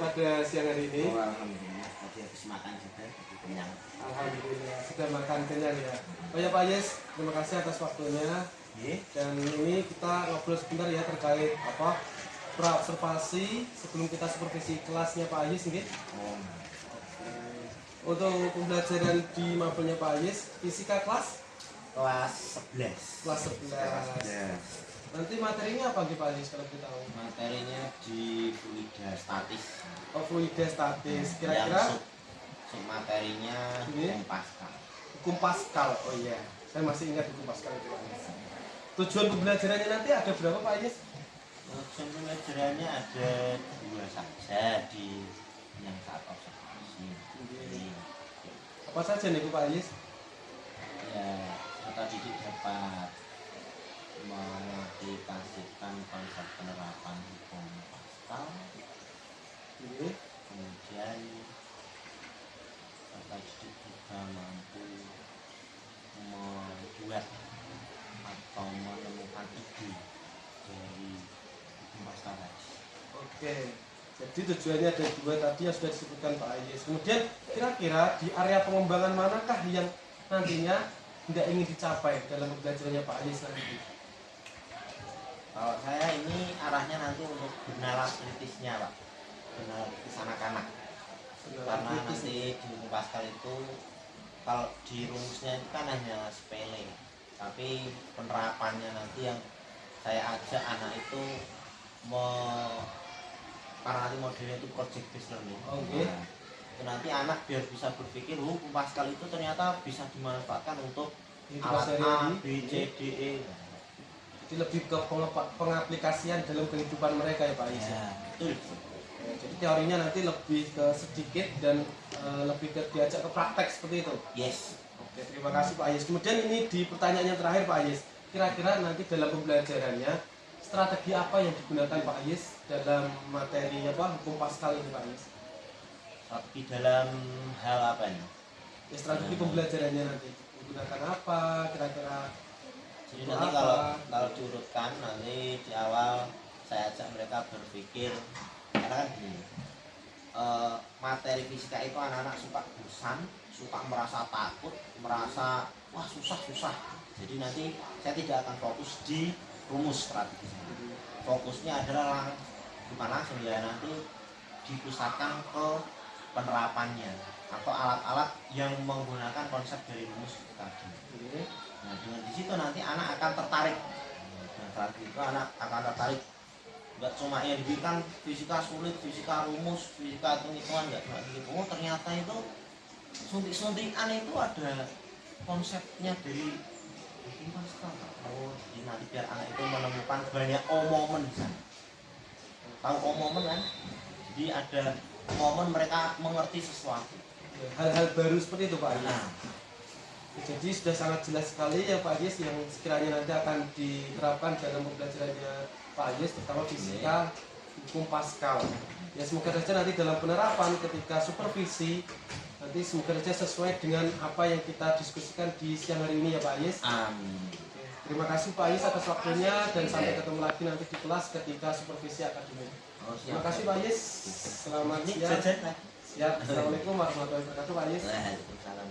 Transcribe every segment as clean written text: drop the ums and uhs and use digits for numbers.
pada siang hari ini? Oh, alhamdulillah, tadi habis makan juga, jadi kenyang. Alhamdulillah, sudah makan kenyang ya. Oh ya Pak Yes, terima kasih atas waktunya. Dan ini kita ngobrol sebentar ya terkait apa pra-observasi sebelum kita supervisi kelasnya Pak Yes ini. Untuk pembelajaran di mapelnya Pak Yes, fisika kelas 11. Kelas 11. Nanti materinya apa Pak Yes kalau kita tahu? Materinya di fluida statis. Oh, fluida statis. Kira-kira sub materinya hukum Pascal. Hukum Pascal. Oh iya, saya masih ingat hukum Pascal itu Pak Yes. Tujuan pembelajarannya nanti ada berapa Pak Yes? Tujuan pembelajarannya ada 2 saja di yang saat observasi. Apa saja nih Pak Yes? Ya, kita didik dapat mengaplikasikan konsep penerapan hukum Pascal. Kemudian kita didik juga mampu membuat atau menemukan ide dari hukum Pascal. Oke, jadi tujuannya ada 2 tadi yang sudah disebutkan Pak Yes. Kemudian kira-kira di area pengembangan manakah yang nantinya tidak ingin dicapai dalam pembelajarannya Pak Yes nanti? Kalau saya ini arahnya nanti untuk bernalar kritisnya Pak, bernalar kritis anak-anak. Karena nanti di hukum Pascal itu kalau di rumusnya itu kan hanya sepele, tapi penerapannya nanti yang saya ajak anak itu karena nanti modelnya itu project based learning. Nah, itu nanti anak biar bisa berpikir hukum Pascal itu ternyata bisa dimanfaatkan untuk alat A, B, C, D, E. Jadi lebih ke pengaplikasian dalam kehidupan mereka ya Pak Yes. Ya, betul. Jadi teorinya nanti lebih ke sedikit dan lebih ke diajak ke praktek seperti itu. Yes. Oke, terima kasih Pak Yes. Kemudian ini di pertanyaan yang terakhir Pak Yes. Kira-kira nanti dalam pembelajarannya strategi apa yang digunakan Pak Yes dalam materi hukum Pascal ini Pak Yes? Strategi dalam hal apa nih? Ya, strategi pembelajarannya nanti menggunakan apa kira-kira? Jadi nanti kalau diurutkan nanti di awal saya ajak mereka berpikir, karena kan gini, materi fisika itu anak-anak suka bosan, suka merasa takut, merasa wah susah. Jadi nanti saya tidak akan fokus di rumus strategisnya. Fokusnya adalah bukan langsung ya, nanti dipusatkan ke penerapannya atau alat-alat yang menggunakan konsep dari rumus tadi. Nah, dengan di situ nanti anak akan tertarik. Dengan saat itu anak akan tertarik. Enggak cuma yang diberikan fisika sulit, fisika rumus, fisika hitung-hitungan, enggak cuma gitu. Oh, ternyata itu suntik-suntikan itu ada konsepnya dari hukum Pascal. Oh, jadi nanti biar anak itu menemukan banyak momen. Tahu momen kan? Jadi ada momen mereka mengerti sesuatu. Hal-hal baru seperti itu Pak Yes. Nah, jadi sudah sangat jelas sekali ya Pak Yes yang sekiranya nanti akan diterapkan dalam pembelajarannya Pak Yes, terutama fisika hukum Pascal. Ya semoga saja nanti dalam penerapan ketika supervisi nanti semoga saja sesuai dengan apa yang kita diskusikan di siang hari ini ya Pak Yes. amin. Terima kasih Pak Yes atas waktunya dan sampai ketemu lagi nanti di kelas ketika supervisi akademik. Terima kasih Pak Yes. Selamat siang. Siap. Assalamualaikum warahmatullahi wabarakatuh Pak Yes. Waalaikumsalam.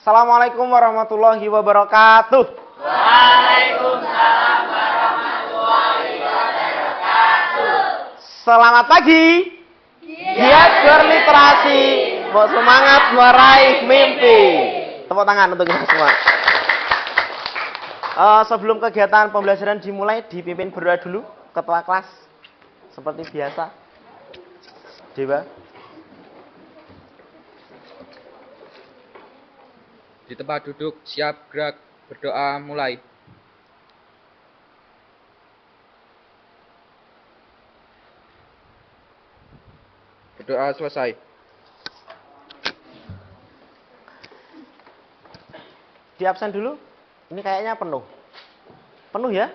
Assalamualaikum warahmatullahi wabarakatuh. Waalaikumsalam warahmatullahi wabarakatuh. Selamat pagi. Giat berliterasi, mau semangat meraih mimpi. Tepuk tangan untuk kita semua. Sebelum kegiatan pembelajaran dimulai, dipimpin berdoa dulu ketua kelas seperti biasa. Dewa. Di tempat duduk, siap gerak, berdoa mulai. Berdoa selesai. Di absen dulu. Ini kayaknya penuh. Penuh ya?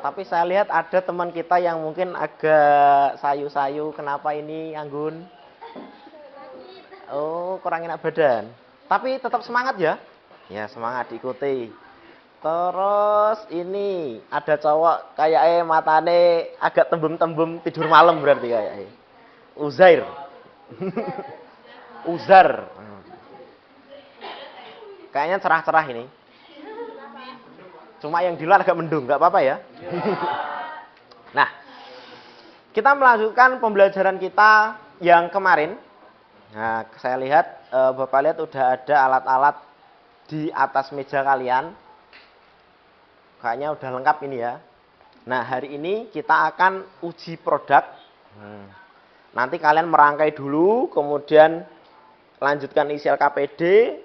Tapi saya lihat ada teman kita yang mungkin agak sayu-sayu. Kenapa ini, Anggun? Oh, kurang enak badan. Tapi tetap semangat ya. Ya, semangat diikuti. Terus ini ada cowok kayaknya matane agak tembem-tembem tidur malam berarti kayaknya. Uzair. Uzar. Kayaknya cerah-cerah ini. Cuma yang di luar agak mendung, nggak apa-apa ya. Nah, kita melanjutkan pembelajaran kita yang kemarin. Nah, saya lihat, Bapak lihat udah ada alat-alat di atas meja kalian. Kayaknya udah lengkap ini ya. Nah, hari ini kita akan uji produk. Nanti kalian merangkai dulu, kemudian lanjutkan isi LKPD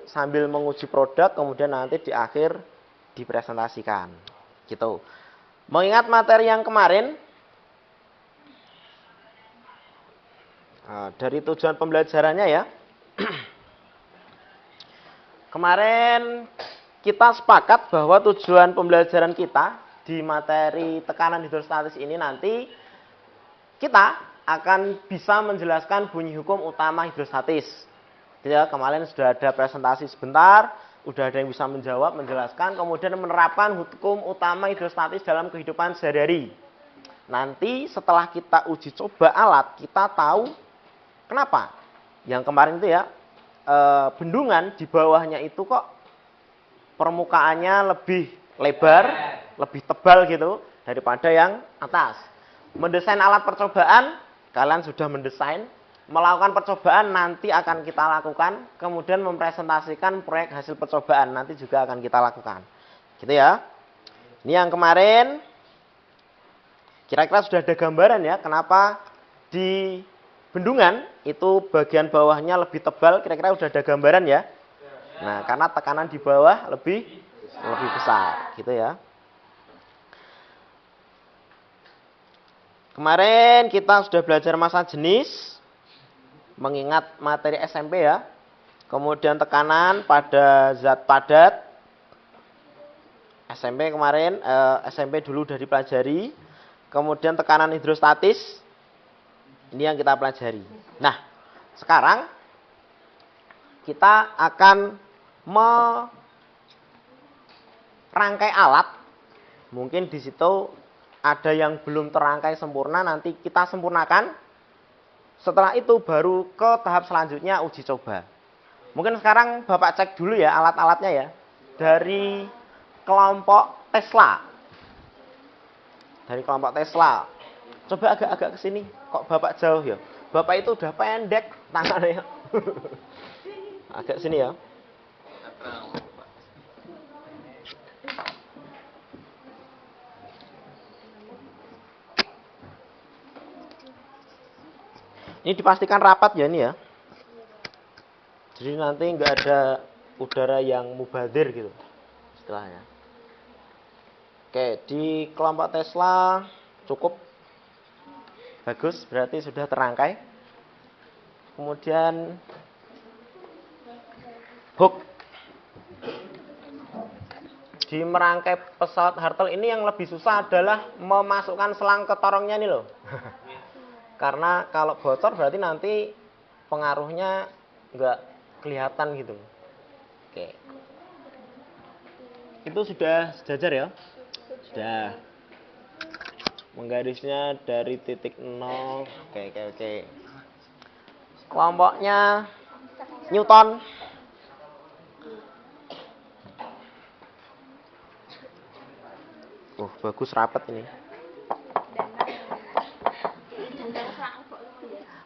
sambil menguji produk, kemudian nanti di akhir dipresentasikan. Gitu. Mengingat materi yang kemarin, dari tujuan pembelajarannya ya. Kemarin kita sepakat bahwa tujuan pembelajaran kita di materi tekanan hidrostatis ini nanti kita akan bisa menjelaskan bunyi hukum utama hidrostatis. Ya, kemarin sudah ada presentasi sebentar, udah ada yang bisa menjawab, menjelaskan, kemudian menerapkan hukum utama hidrostatis dalam kehidupan sehari-hari. Nanti setelah kita uji coba alat, kita tahu kenapa. Yang kemarin itu ya, bendungan di bawahnya itu kok permukaannya lebih lebar, lebih tebal gitu daripada yang atas. Mendesain alat percobaan, kalian sudah mendesain. Melakukan percobaan nanti akan kita lakukan, kemudian mempresentasikan proyek hasil percobaan nanti juga akan kita lakukan. Gitu ya. Ini yang kemarin. Kira-kira sudah ada gambaran ya, kenapa di bendungan itu bagian bawahnya lebih tebal, kira-kira sudah ada gambaran ya. Nah, karena tekanan di bawah lebih besar, gitu ya. Kemarin kita sudah belajar massa jenis, mengingat materi SMP ya. Kemudian tekanan pada zat padat. SMP kemarin, SMP dulu sudah dipelajari. Kemudian tekanan hidrostatis. Ini yang kita pelajari. Nah, sekarang kita akan merangkai alat. Mungkin di situ ada yang belum terangkai sempurna, nanti kita sempurnakan. Setelah itu baru ke tahap selanjutnya uji coba. Mungkin sekarang Bapak cek dulu ya alat-alatnya ya. Dari kelompok Tesla. Dari kelompok Tesla. Coba agak ke sini. Kok Bapak jauh ya? Bapak itu udah pendek tangannya. Agak sini ya. Ini dipastikan rapat ya ini ya. Jadi nanti nggak ada udara yang mubadir gitu istilahnya. Oke, di kelompok Tesla cukup bagus, berarti sudah terangkai. Kemudian hook. Di merangkai pesawat Hartel ini yang lebih susah adalah memasukkan selang ke torongnya nih loh. Karena kalau bocor berarti nanti pengaruhnya nggak kelihatan gitu. Oke. Itu sudah sejajar ya? Sudah. Menggarisnya dari titik 0. Oke. Kelompoknya Newton. Bagus rapat ini.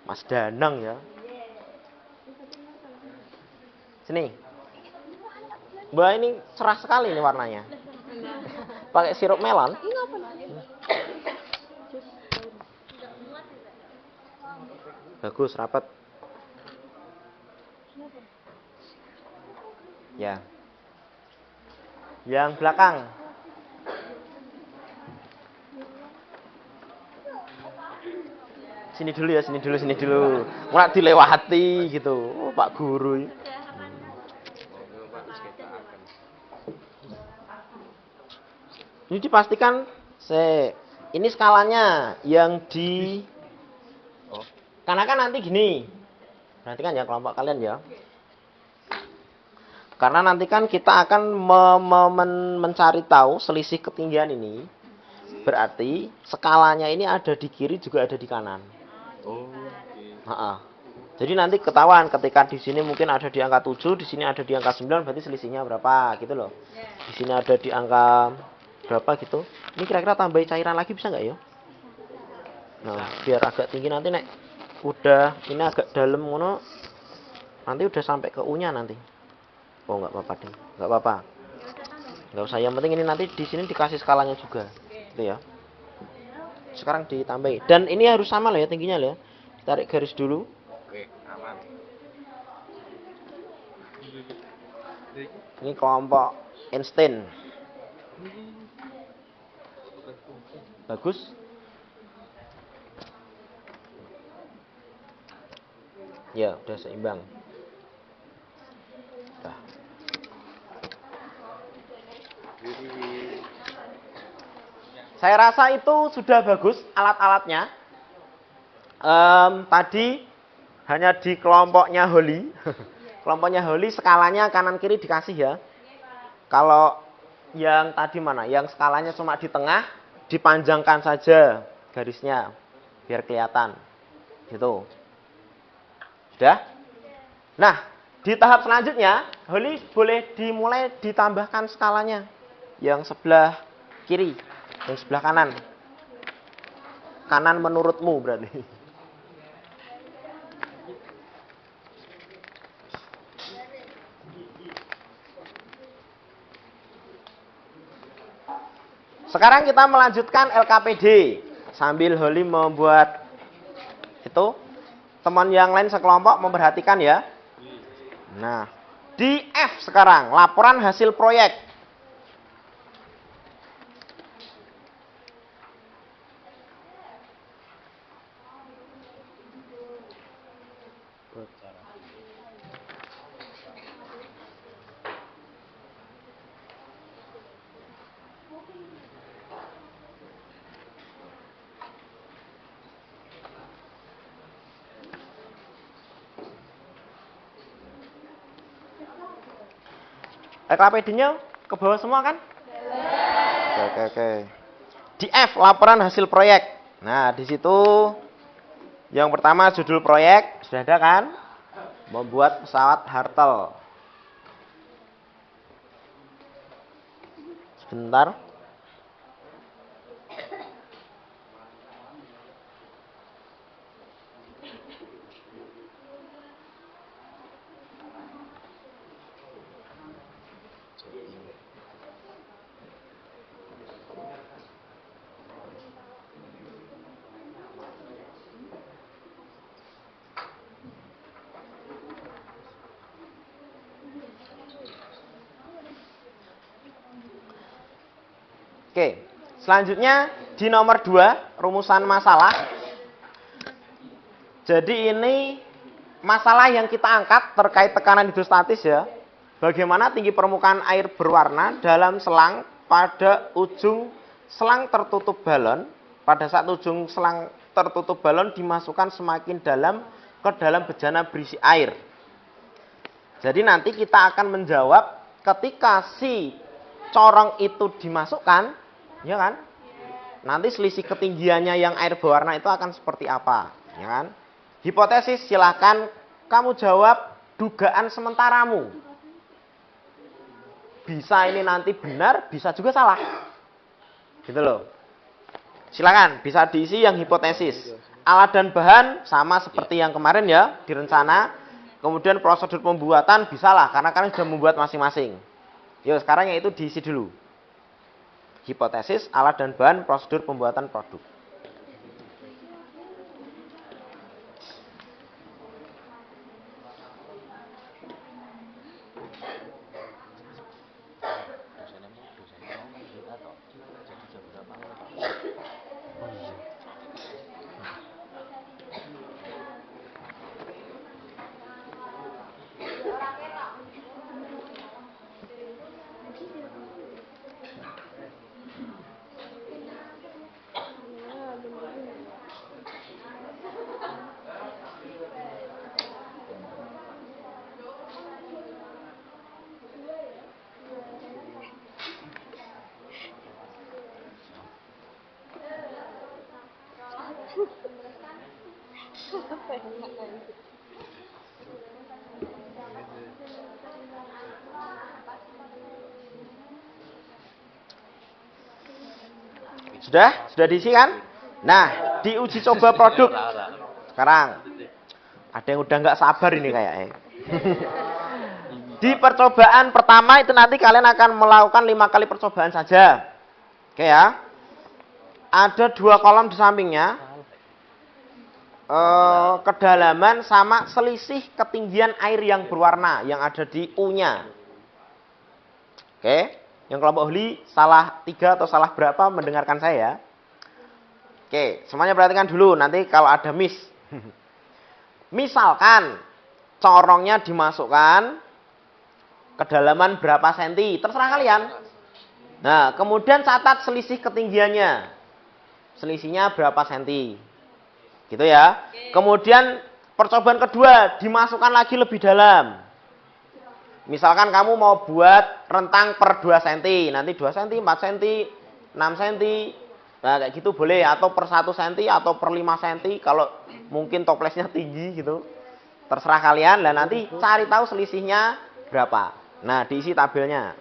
Mas Danang ya. Sini. Mbak, ini cerah sekali ini warnanya. Pakai sirup melon. Bagus rapat. Ya. Yang belakang. Sini dulu ya, sini dulu. Mulai dilewati gitu. Oh, Pak Guru. Ini dipastikan Ini skalanya yang di karena kan nanti gini. Perhatikan ya kelompok kalian ya. Karena nanti kan kita akan mencari tahu selisih ketinggian ini. Berarti skalanya ini ada di kiri juga ada di kanan. Jadi nanti ketahuan ketika di sini mungkin ada di angka 7, di sini ada di angka 9, berarti selisihnya berapa gitu loh. Di sini ada di angka berapa gitu. Ini kira-kira tambahin cairan lagi bisa nggak ya? Nah, biar agak tinggi nanti nek udah ini agak dalam ngono nanti udah sampai ke U-nya nanti. Oh, nggak apa-apa deh. Nggak apa-apa. Nggak usah, yang penting ini nanti di sini dikasih skalanya juga. Gitu ya. Sekarang ditambahin. Dan ini harus sama loh ya tingginya loh ya. Ditarik garis dulu. Oke, aman. Ini kelompok Einstein. Bagus. Ya, udah seimbang. Nah. Saya rasa itu sudah bagus alat-alatnya. Tadi hanya di kelompoknya Holly. Kelompoknya Holly skalanya kanan kiri dikasih ya. Kalau yang tadi mana? Yang skalanya cuma di tengah, dipanjangkan saja garisnya biar kelihatan. Gitu. Sudah? Nah, di tahap selanjutnya, Holly boleh dimulai ditambahkan skalanya. Yang sebelah kiri, yang sebelah kanan. Kanan menurutmu berarti. Sekarang kita melanjutkan LKPD. Sambil Holly membuat itu, teman yang lain sekelompok memperhatikan ya. Nah, di F sekarang, laporan hasil proyek. LKPD-nya ke bawah semua kan? Oke. Di F, laporan hasil proyek. Nah, di situ yang pertama judul proyek, sudah ada kan? Membuat pesawat Hartel. Sebentar. Oke, selanjutnya di nomor 2, rumusan masalah. Jadi ini masalah yang kita angkat terkait tekanan hidrostatis ya. Bagaimana tinggi permukaan air berwarna dalam selang pada ujung selang tertutup balon. Pada saat ujung selang tertutup balon dimasukkan semakin dalam ke dalam bejana berisi air. Jadi nanti kita akan menjawab ketika si corong itu dimasukkan, ya kan? Nanti selisih ketinggiannya yang air berwarna itu akan seperti apa, ya kan? Hipotesis silahkan kamu jawab dugaan sementaramu. Bisa ini nanti benar, bisa juga salah. Gitu loh. Silakan, bisa diisi yang hipotesis. Alat dan bahan sama seperti yang kemarin ya, di rencana. Kemudian prosedur pembuatan bisalah, karena kalian sudah membuat masing-masing. Yuk, sekarang yang itu diisi dulu. Hipotesis, alat dan bahan, prosedur pembuatan produk. Sudah diisi kan? Nah, di uji coba produk. Sekarang ada yang udah nggak sabar ini kayaknya. Di percobaan pertama itu nanti kalian akan melakukan 5 kali percobaan saja. Oke ya. Ada 2 kolom di sampingnya. Kedalaman sama selisih ketinggian air yang berwarna yang ada di U-nya. Oke. Yang kelompok huli salah 3 atau salah berapa mendengarkan saya. Oke, semuanya perhatikan dulu nanti kalau ada miss. Misalkan corongnya dimasukkan kedalaman berapa senti, terserah kalian. Nah, kemudian catat selisih ketinggiannya. Selisihnya berapa senti. Gitu ya. Kemudian percobaan kedua dimasukkan lagi lebih dalam. Misalkan kamu mau buat rentang per 2 cm, nanti 2 cm, 4 cm, 6 cm, nah kayak gitu boleh, atau per 1 cm, atau per 5 cm, kalau mungkin toplesnya tinggi gitu. Terserah kalian, dan nanti cari tahu selisihnya berapa. Nah, diisi tabelnya.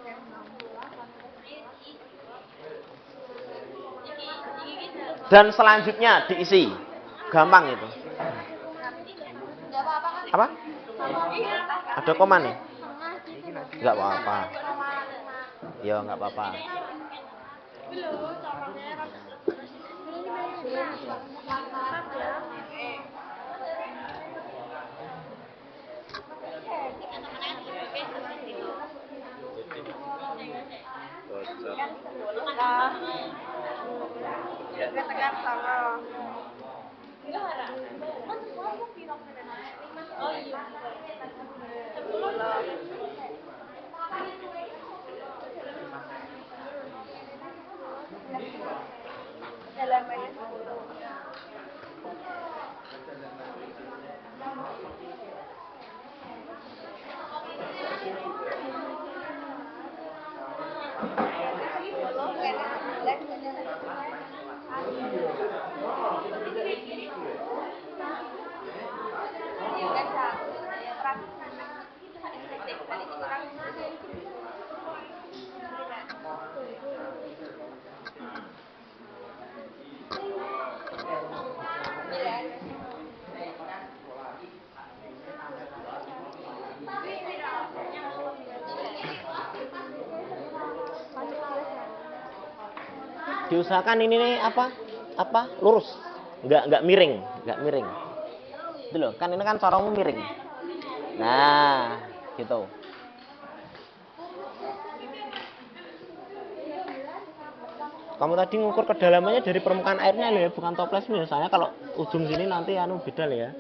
Dan selanjutnya diisi. Gampang itu. Apa? Ada koma nih? Enggak apa-apa. Ya, enggak apa-apa. Diusahakan ini nih apa lurus, nggak miring, itu loh, kan ini kan corongmu miring. Nah, gitu. Kamu tadi ngukur kedalamannya dari permukaan airnya loh ya, bukan toples misalnya. Kalau ujung sini nanti beda loh ya.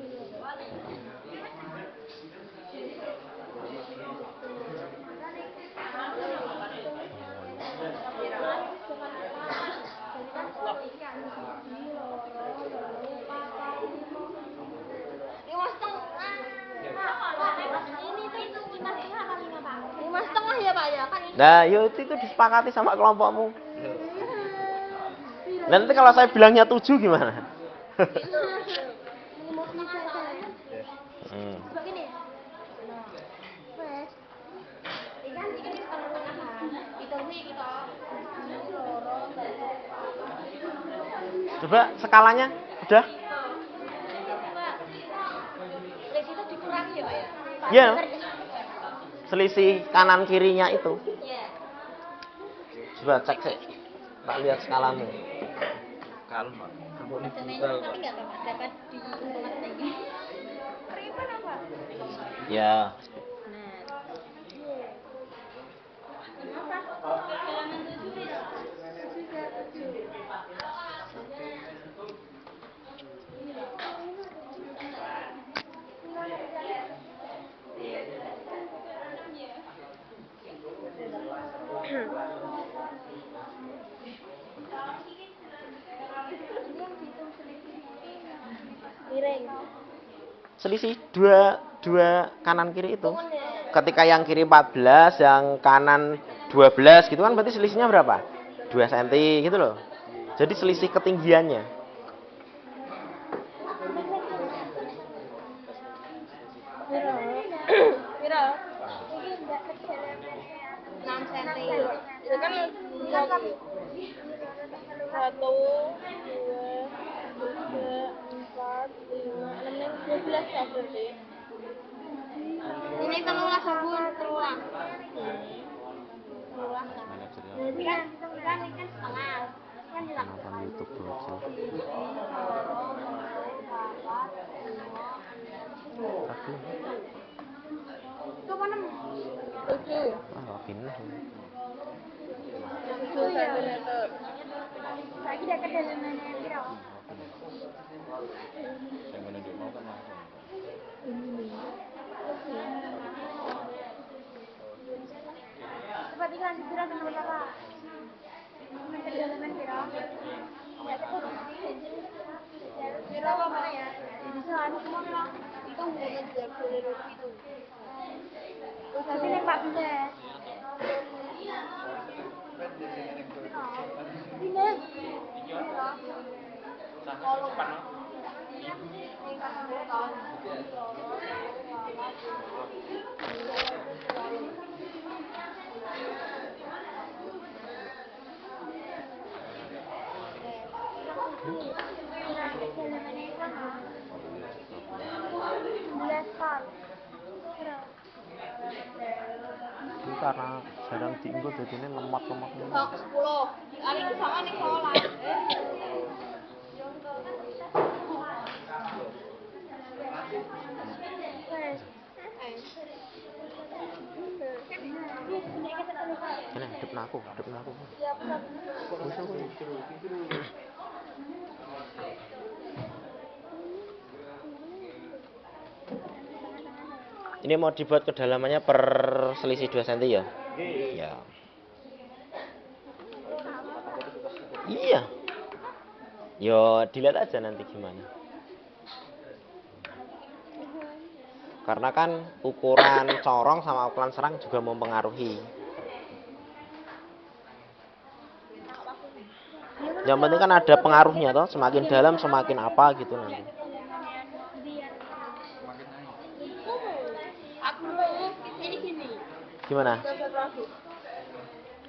Nah, yuk itu disepakati sama kelompokmu. Nanti kalau saya bilangnya 7 gimana? Coba skalanya udah? Iya. Selisih kanan kirinya itu. Coba cek sih. Tak lihat skalamu. Kalma. Ya. Selisih dua kanan kiri itu. Ketika yang kiri 14, yang kanan 12 gitu kan, berarti selisihnya berapa? 2 cm gitu loh. Jadi selisih ketinggiannya. cm. Itu kan 1, 2, 3, 4, 5, 6, 12 ya berarti. Ini 13 sabun, 13. 13. Berarti kan setengah. Kan tidak. Nonton YouTube dulu sih. Tapi Itu apa 6? 7. pindah. 7 cm. Lagi dah kedalamannya berapa? Seperti kan sudah sama berapa? Kedalaman berapa? Ya cukup. Berapa mana ya? Bisa anu semua bilang. Itu hubungan dari itu. Tapi yang Pak bisa. Ini. Ini karena jarang dienggo jadi ini lemak-lemak. 10. Hari itu sama nih sekolah. Ini hidup naku. Ini mau dibuat kedalamannya per selisih 2 cm ya? Iya. Iya. Yo, dilihat aja nanti gimana. Karena kan ukuran corong sama ukuran serang juga mempengaruhi. Yang penting kan ada pengaruhnya toh, semakin dalam semakin apa gitu nanti. Aku dulu ini gini. Gimana? Gambar rambut.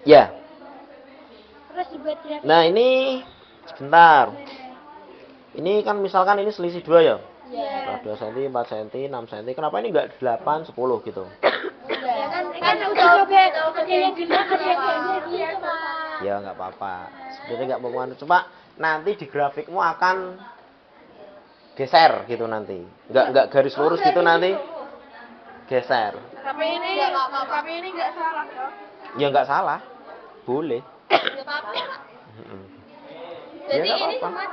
Ya. Terus dibuat grafik. Nah, ini sebentar. Ini kan misalkan ini selisih 2 ya. Iya. Nah, 2 cm, 4 cm, 6 cm. Kenapa ini enggak 8, 10 gitu? Ya Kan udah sobek. Ada yang gini, ada yang gini. Ya nggak apa-apa. Sebenarnya nggak mempengaruhi. Cuma nanti di grafikmu akan geser gitu nanti. Nggak garis lurus gitu nanti. Geser. Tapi ini nggak salah ya. Ya nggak salah. Boleh. Nggak apa-apa. Mm-mm. Jadi Ya, nggak ini apa-apa. semua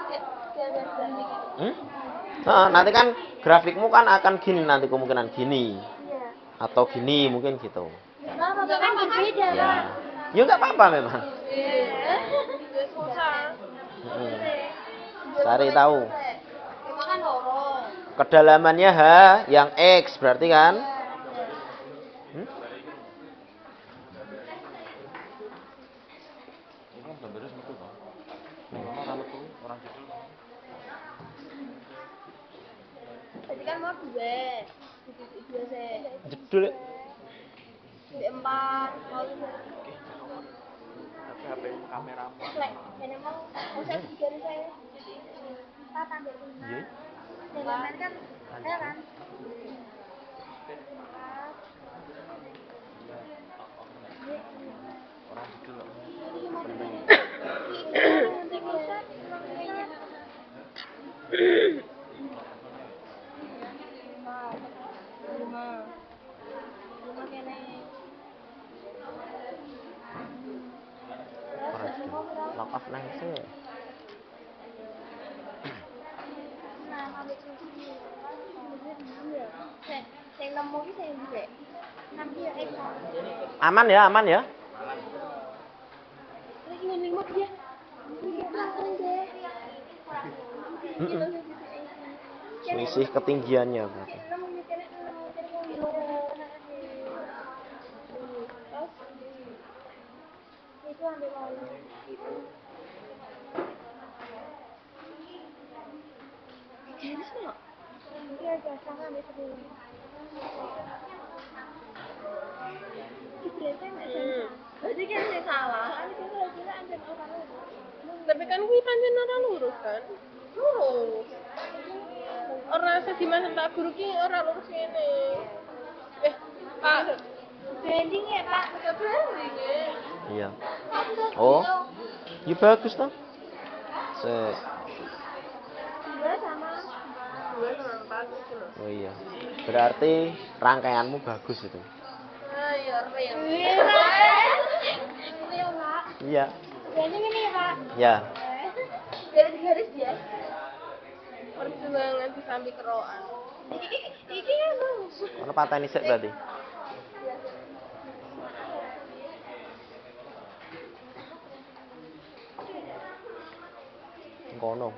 gambar grafik. Nah, nanti kan grafikmu kan akan gini nanti kemungkinan gini Iya. atau gini mungkin gitu. Nah, Bapak kan berbeda, Ya. Pak. Ya nggak apa-apa memang. Iya. Susah. Mm-mm. Cari tahu. Cuma kan lorong. Kedalamannya H yang X berarti kan? Hmm? Tadi kan mau 2. 2 saya. Jedul. B4 mau Lek, ini mau saya 3 saya. 4 tambah 5. Iya. Dalaman kan ada kan? Lock off nang sih. Nah, ambil susu. Yang nemu ki saya juga. Nanti ya Aman ya, aman ya. Lagi ngelima dia. Selisih ketinggiannya berarti. itu ambil lalu. Iya, sama ambil sebelum. Berarti nggak sama. kan sing salah. Tapi kan kuwi pancen ora lurus kan? Lurus. Ora sediman tak guru ki ora lurus ngene. Pak. Branding ya Pak. Ada branding ya. Iya. Oh. Ya bagus toh. Dua sama 4 gitu loh. Oh iya. Berarti rangkaianmu bagus itu. Ah, iya, real. Ini ya Pak. Iya. Branding ini ya Pak. Ya. Garis-garis dia. Perjuangan disambi keroan. Iki kan bagus. Ono pateni sik berarti. Kono.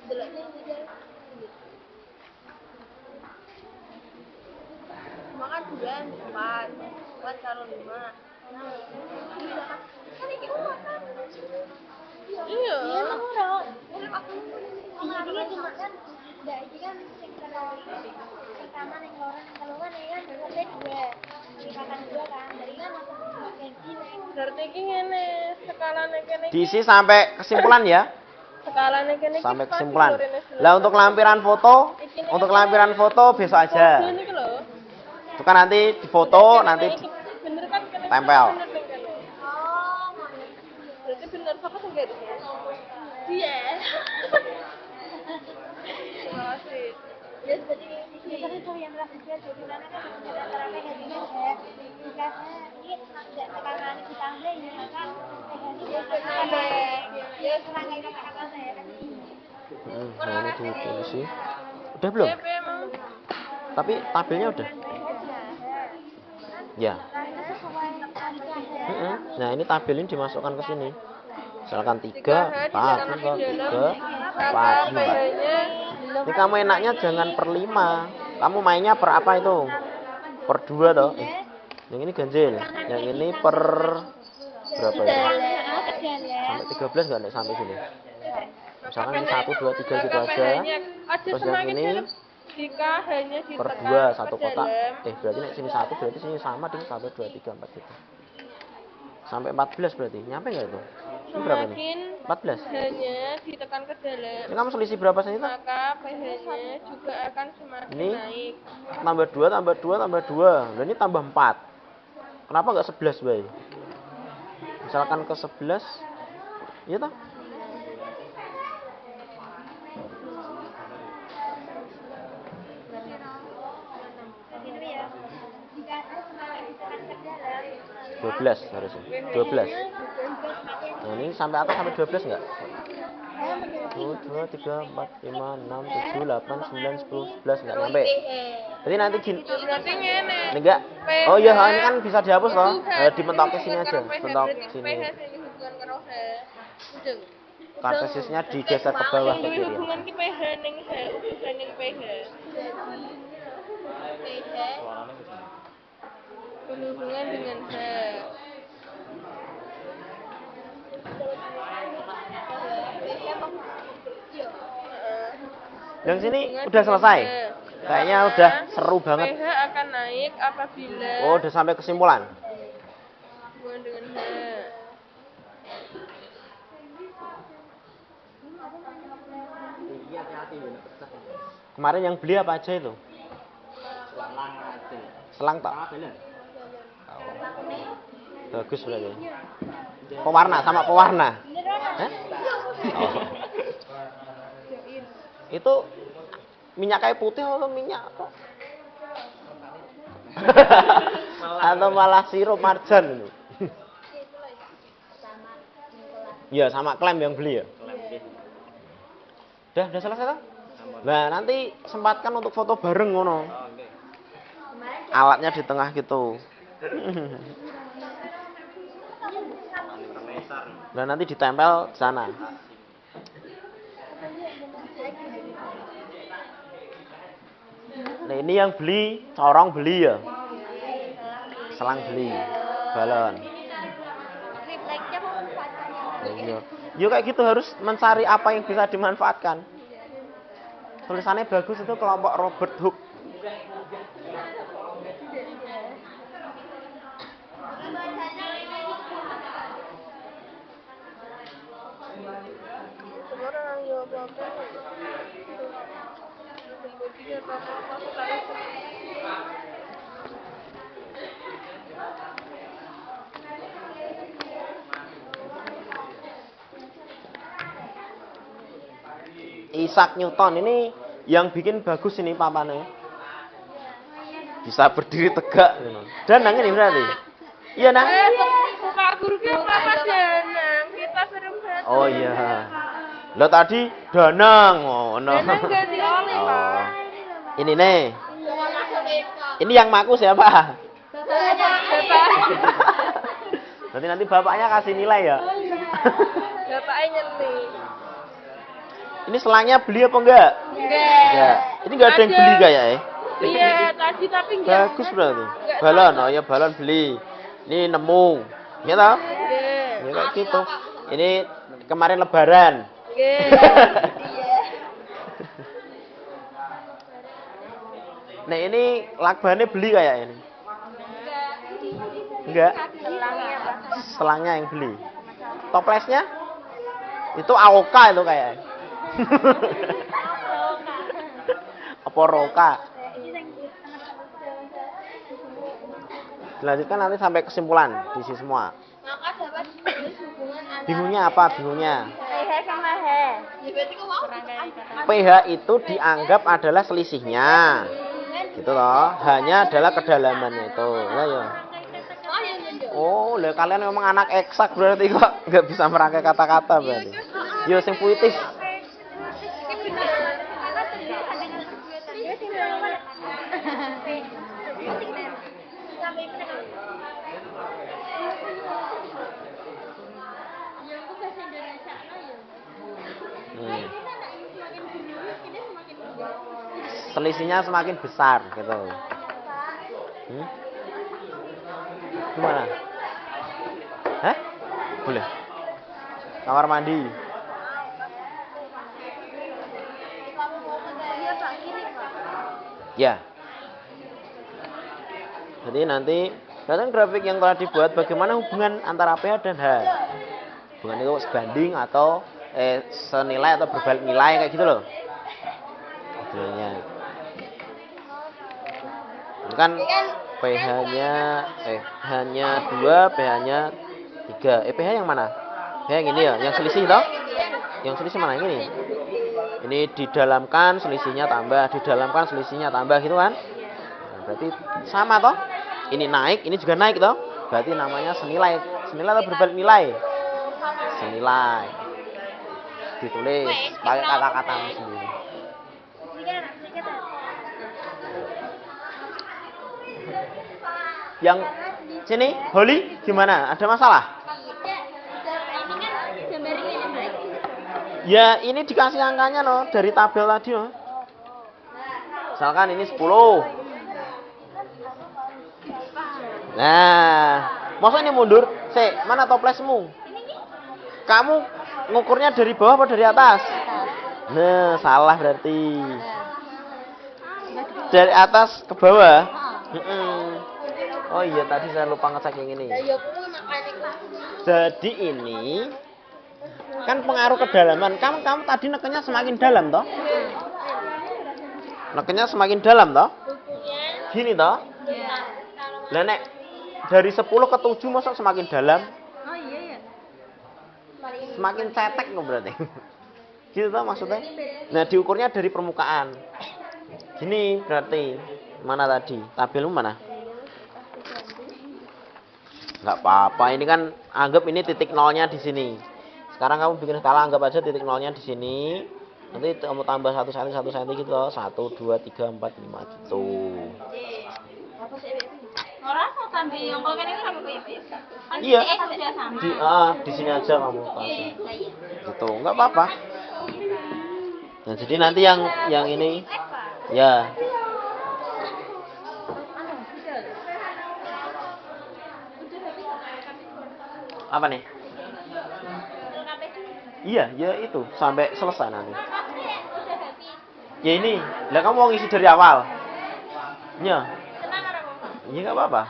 Deloknya ini dia. Makan bulan 4 karo 5. Kan iki makan. Iya. Iya emang ora. Jadi kan cuma kan enggak iki kan sing pertama ning lorong ning kelungan ya kan ada dua. Makan dua kan. Dari kan langsung ganti ning Berarti iki ngene, skalane kene iki. Diisi sampai kesimpulan ya. Skalane kene iki. Sampai pas kesimpulan. diurine selesai. Lah untuk lampiran foto besok aja. Ini iki lho. Itu kan nanti difoto, nanti Bener kan kene. tempel. Bener ning kene. Berarti bener sapa sing garis? Dia. Makasih. ya jadi biasanya itu yang rahasia jadi mana kan ada antara PHD dan dikasih ini tidak tekanan ditambah ini kan PHD ada ya serangga itu kata saya kan Nah ini dipilih sih. Udah belum? DP emang. Tapi tabelnya udah. Ya. Nah ini tabel ini dimasukkan ke sini. Misalkan 3, 4, 3, 4, 5. Ini kamu enaknya jangan per 5. Kamu mainnya per apa itu? Per 2 toh. Yang ini ganjil. Yang ini per berapa ya? Sampai 13 enggak nih sampai sini? Misalkan ini 1, 2, 3 gitu aja. Terus yang ini jika hanya per 2 satu kotak. Berarti nih sini 1 berarti sini sama dengan 1, 2, 3, 4 gitu. Sampai 14 berarti. Nyampe enggak itu? Ini berapa nih? 14. hanya ditekan ke dalam, Ini kamu selisih berapa sih itu? maka pH-nya juga akan semakin Ini naik. tambah 2, tambah 2, tambah 2. Dan ini tambah 4. Kenapa enggak 11, Bay? Misalkan ke 11. Iya toh? itu ya jika semakin ditekan ke dalam 12 harusnya. 12. Nah, ini sampai atas sampai 12 enggak? 1, 2, 3, 4, 5, 6, 7, 8, 9, 10, 11 enggak nyampe. Jadi nanti gini. Berarti ngene. Ini enggak. Oh iya, ini kan bisa dihapus loh. Dimentok ke sini aja. Mentok sini. pH sing hubungan karo H. Ujung. Kartesisnya digeser ke bawah ke Duwe kiri. hubungan ki pH ning H, hubungan ning pH. pH berhubungan dengan H. Yang sini udah selesai. Kayaknya udah seru banget. pH akan naik apabila Oh, udah sampai kesimpulan. hubungan dengan H. Kemarin yang beli apa aja itu? Selang tak? Bagus berarti. Pewarna sama pewarna. Hah? Oh. Itu minyak kayu putih atau minyak apa? Atau malah sirup marjan itu? Ya sama klem yang beli ya. Udah selesai kan? Nah nanti sempatkan untuk foto bareng ngono. Alatnya di tengah gitu. Nah nanti ditempel di sana. Nah ini yang beli, corong beli ya. Selang beli, balon. Iya. Ya kayak gitu harus mencari apa yang bisa dimanfaatkan. Tulisannya bagus itu kelompok Robert Hooke. apa-apa. Kemudian apa-apa sekarang. Isaac Newton ini yang bikin bagus ini papane. Bisa berdiri tegak gitu. Dan nang ini berarti. Iya nang. Pak guru kita apa Danang? Kita serem banget. Oh iya. Lo tadi Danang ngono. Danang ganti oleh Oh. Pak. Ini nih. Ini yang maku siapa? Bapak. Nanti bapaknya kasih nilai ya. Bapaknya nyelih. Ini selangnya beli apa enggak? Enggak. Ini enggak ada yang beli kayak ya? Iya, tadi tapi enggak. Bagus berarti. Balon, oh ya balon beli. Ini nemu. Iya toh? Nggih. Ya kayak gitu. Ini kemarin lebaran. Nggih. Nah ini lakbannya beli kayak ini. Enggak. Selangnya yang beli. Toplesnya? Itu AOK itu kayak. Apa Roka? Dilanjutkan nanti sampai kesimpulan diisi semua. Maka dapat hubungan antara Bingungnya apa? Bingungnya PH sama H. PH itu dianggap adalah selisihnya. Gitu loh. Hanya adalah kedalamannya itu. Ya ya. Oh, lah kalian memang anak eksak berarti kok nggak bisa merangkai kata-kata berarti. Yo sing puitis. Selisihnya semakin besar gitu. Gimana? Hah? Boleh. Kamar mandi. Ya. Jadi nanti kelihatan grafik yang telah dibuat bagaimana hubungan antara PH dan H. Hubungan itu sebanding atau senilai atau berbalik nilai kayak gitu loh. Hasilnya. Ini kan pH-nya H-nya 2, pH-nya 3. pH yang mana? pH yang ini ya, yang selisih toh? Yang selisih mana? Yang ini. Ini didalamkan selisihnya tambah, didalamkan selisihnya tambah gitu kan? Nah, berarti sama toh? Ini naik, ini juga naik toh? Berarti namanya senilai. Senilai atau berbalik nilai? Senilai. Ditulis pakai kata-katamu sendiri. Yang sini, Holly, gimana? Ada masalah? Ya, ini dikasih angkanya loh dari tabel tadi loh. Misalkan ini 10. Nah, masa ini mundur? Mana toplesmu? Kamu ngukurnya dari bawah apa dari atas? Nah, salah berarti. Dari atas ke bawah? Oh iya, tadi saya lupa ngecek yang ini. Jadi ini kan pengaruh kedalaman. Kamu tadi nekennya semakin dalam toh? Nekennya semakin dalam toh? Gini toh? Lah nek dari 10 ke 7 masa semakin dalam? Oh iya ya. Semakin cetek kok berarti. Gitu toh maksudnya? Nah, diukurnya dari permukaan. Gini berarti. Mana tadi? Tabelmu mana? Enggak apa-apa, ini kan anggap ini titik nolnya di sini. Sekarang kamu bikin skala, anggap aja titik nolnya di sini. Nanti kamu tambah 1 cm gitu loh. 1, 2, 3, 4, 5 gitu. Ora mau tambah yang kalau ini sama kayak Iya. Di sini aja kamu kasih. Gitu, enggak apa-apa. Nah, jadi nanti yang ini ya. Apa nih? Iya, ya itu sampai selesai nanti. Ya ini, lah kamu mau ngisi dari awal. Ya. Iya nggak apa-apa.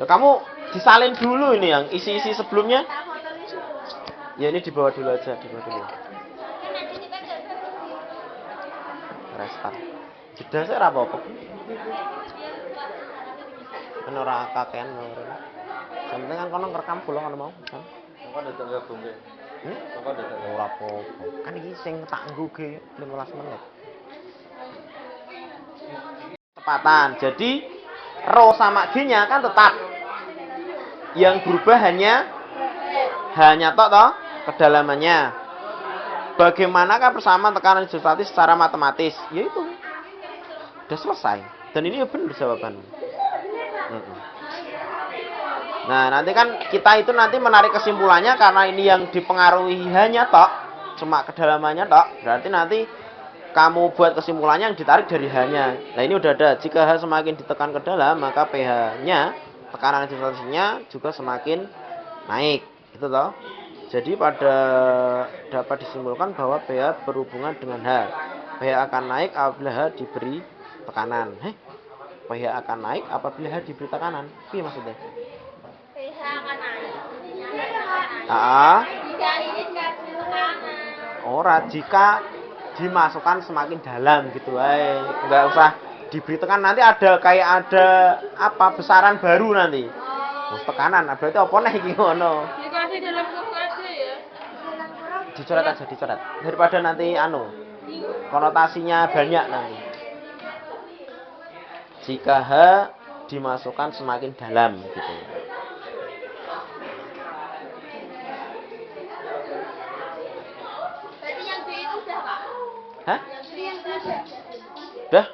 Lah kamu disalin dulu ini yang isi-isi sebelumnya. Ya ini dibawa dulu aja, dibawa dulu. Restart. Jeda saya ora apa-apa. Kan ora kakean lho. Yang penting kan kono ngerekam full kan mau. Kan? Kok ada gabung ke? Kok ada Ora apa-apa. Kan iki sing tak nggo ge 15 menit. Tepatan. Jadi rho sama G-nya kan tetap. Yang berubah hanya tok toh kedalamannya. Bagaimanakah persamaan tekanan isostatis secara matematis? Yaitu udah selesai. Dan ini benar jawabannya. Nah, nanti kan kita itu nanti menarik kesimpulannya karena ini yang dipengaruhi hanya tok, cuma kedalamannya tok. Berarti nanti kamu buat kesimpulannya yang ditarik dari hanya. Nah, ini udah ada. Jika H semakin ditekan ke dalam, maka pH-nya, tekanan isostatisnya juga semakin naik. Itu toh. Jadi dapat disimpulkan bahwa pH berhubungan dengan H. pH akan naik apabila H diberi tekanan. pH akan naik apabila H diberi tekanan. Apa maksudnya? pH akan naik. Jika ini dikasih tekanan. Ora, jika dimasukkan semakin dalam gitu enggak usah diberi tekanan. Nanti ada besaran baru nanti. Terus tekanan, berarti apa nih iki ngono? Dikasih dalam kurung aja ya. Dicoret aja, dicoret. Daripada nanti konotasinya banyak nanti. Jika H dimasukkan semakin dalam gitu. Berarti yang B itu udah, Pak? Hah? Yang B yang udah. Udah?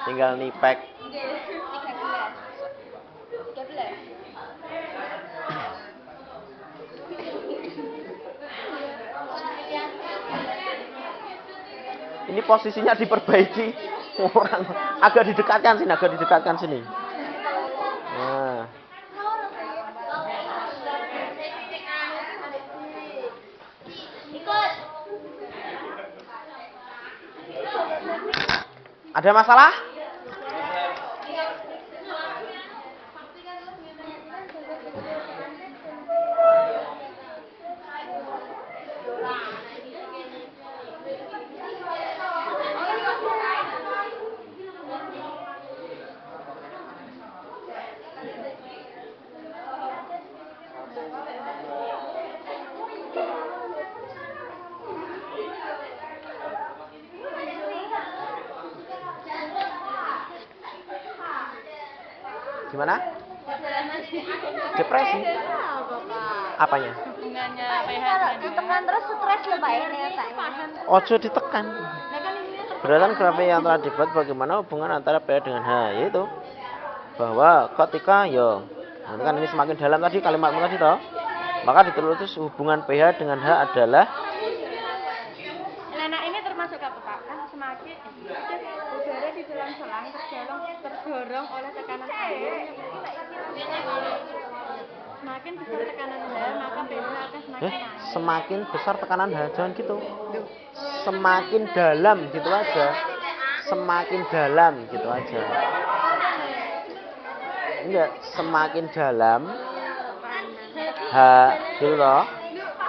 Tinggal nipek. 13. Ini posisinya diperbaiki. Orang agak didekatkan sini. Nah. Ikut. Ada masalah? Gimana? Depresi? Apanya? Hubungannya pH Kalau dengan ditekan terus stres loh Pak ini ya Pak. Ojo ditekan. Berdasarkan grafik yang telah dibuat bagaimana hubungan antara pH dengan H, yaitu bahwa ketika nanti kan ini semakin dalam tadi kalimat tadi toh, maka ditulis hubungan pH dengan H adalah Nah, ini termasuk apa Pak? Kan semakin udara di dalam selang terdorong oleh tekanan air. Semakin besar tekanan H, maka pH akan semakin naik. semakin besar tekanan H, jangan gitu. Semakin dalam gitu aja. Semakin dalam gitu aja. Enggak, semakin dalam H gitu loh.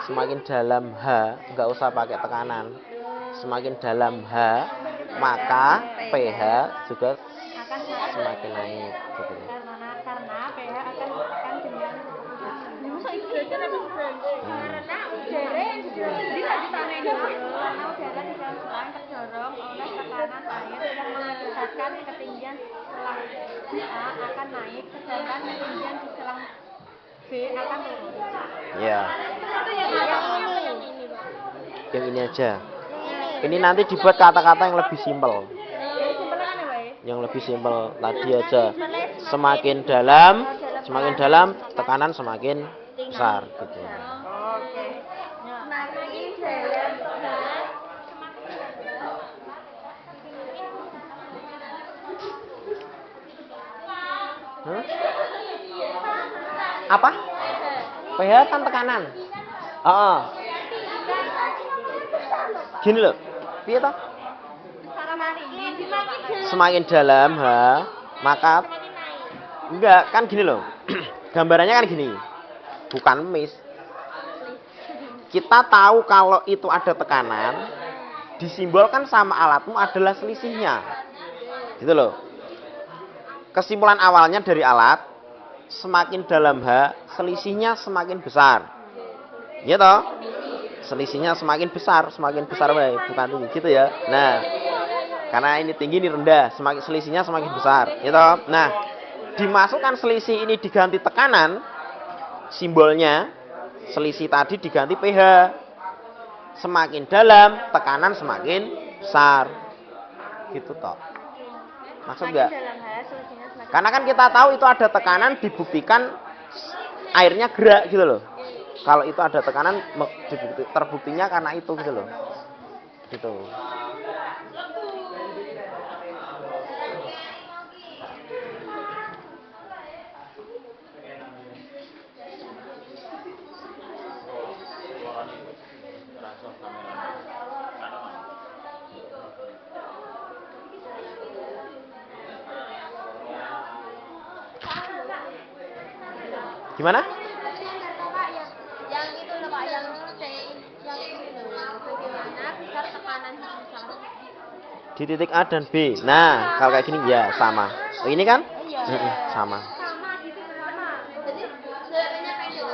Semakin dalam H, enggak usah pakai tekanan. Semakin dalam H, maka pH juga semakin naik gitu. Karena pH akan dengan masa itu belajar apa karena udara yang di lanjutannya itu karena udara di dalam selang terdorong oleh tekanan air yang mengakibatkan ketinggian selang A akan naik sedangkan ketinggian di selang B akan turun. Ya, Itu yang ini Pak. yang ini aja. Ini nanti dibuat kata-kata yang lebih simpel. Yang lebih simpel tadi aja. Semakin dalam tekanan semakin besar gitu. Oke. Semakin dalam Hah? apa? pH kan tekanan. Heeh. Gini loh. Piye toh? Semakin dalam, maka enggak kan gini loh. Gambarannya kan gini. Bukan mis. Kita tahu kalau itu ada tekanan, disimbolkan sama alatmu adalah selisihnya. Gitu loh. Kesimpulan awalnya dari alat, semakin dalam H, selisihnya semakin besar. Iya toh? Selisihnya semakin besar wae, bukan tinggi gitu ya. Nah, karena ini tinggi ini rendah, semakin selisihnya semakin besar, gitu. Nah, dimasukkan selisih ini diganti tekanan, simbolnya selisih tadi diganti pH. Semakin dalam, tekanan semakin besar. Gitu toh. Maksud enggak? Karena kan kita tahu itu ada tekanan, dibuktikan airnya gerak gitu loh. Kalau itu ada tekanan, terbuktinya karena itu gitu loh. Gitu. Gimana? Yang itu loh Pak, yang ini loh, bagaimana biar tekanan sama. Di titik A dan B. Nah, kalau kayak gini ya sama. Oh, ini kan? Sama. Sama gitu sama. Jadi sebenarnya kayak gitu.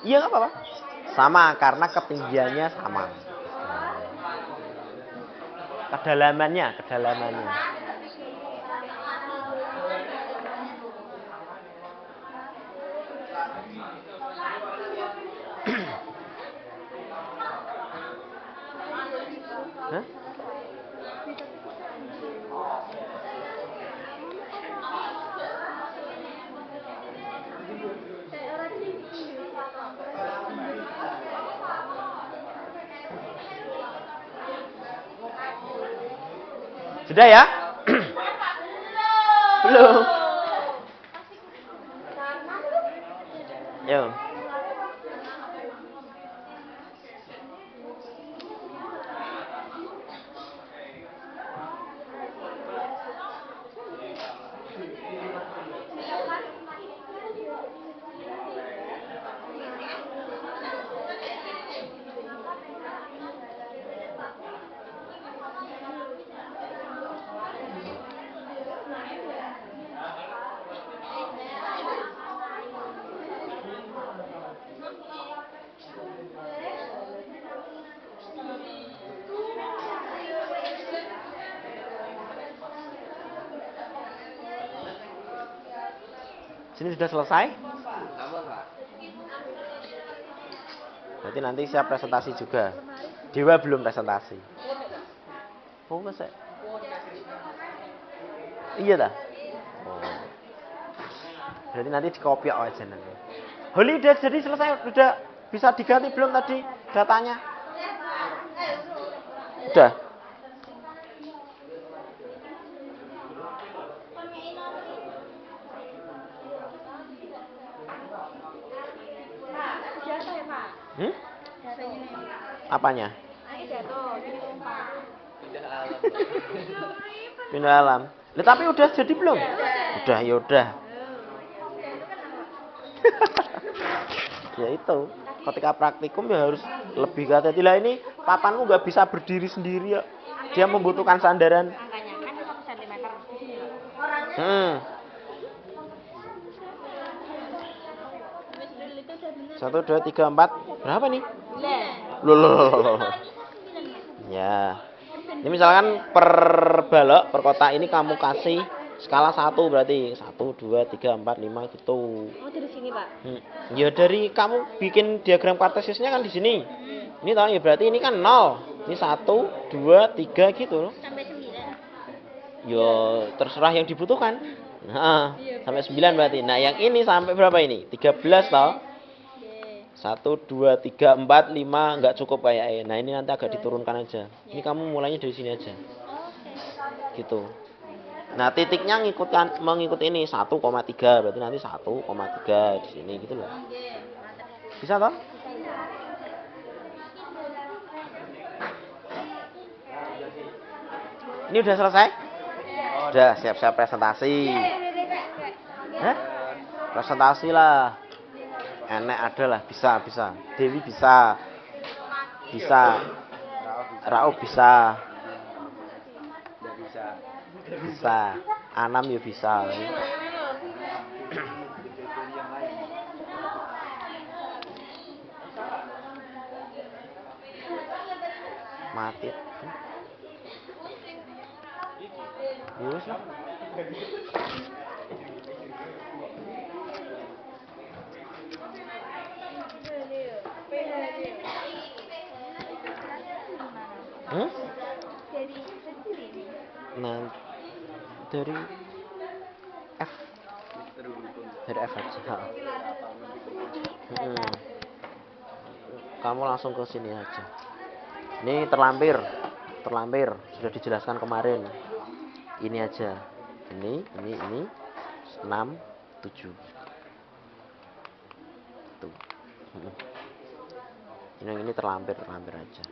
Iya nggak apa-apa. Sama karena ketinggiannya sama. Kedalamannya. Hah? Sudah ya? Belum. Yo. Sini sudah selesai? Berarti nanti saya presentasi juga. Dewa belum presentasi. Oh, masa? Iya dah. Oh. Berarti nanti dikopiok aja nanti. Holi udah jadi selesai, udah bisa diganti belum tadi datanya? Udah. Jatuh ya Pak. Jatuh. Apanya? Air jatuh, jadi tumpah. Pindah alam. Lah tapi udah jadi belum? Udah, ya udah. Ya itu. Ketika praktikum ya harus lebih hati-hati. Lah ini papanmu nggak bisa berdiri sendiri ya. Dia membutuhkan sandaran. Angkanya kan 1 cm di sini loh. 1, 2, 3, 4. Berapa nih? Lah. Loh. Ya. Ini misalkan per balok, per kotak ini kamu kasih skala 1 berarti 1, 2, 3, 4, 5 gitu. Oh, dari sini Pak. Ya dari kamu bikin diagram kartesiusnya kan di sini. Ini tahu ya berarti ini kan 0. Ini 1, 2, 3 gitu loh. Sampai 9. Ya terserah yang dibutuhkan. Nah, sampai 9 berarti. Nah, yang ini sampai berapa ini? 13 toh. 1, 2, 3, 4, 5 nggak cukup kayak nah ini nanti agak diturunkan aja. Ini kamu mulainya dari sini aja. Gitu. Nah, titiknya mengikuti ini 1,3, berarti nanti 1,3 di sini gitu loh. Bisa toh? Ini udah selesai? Udah siap-siap presentasi. Hah? Presentasi lah. Enek ada lah, bisa. Dewi bisa. Rauf bisa. Bisa. Anam ya bisa. Mati. Yus lah. Nah, dari F. Dari F aja. Kamu langsung ke sini aja. Ini terlampir sudah dijelaskan kemarin. Ini aja. Ini 6, 7. Tuh. Ini terlampir aja.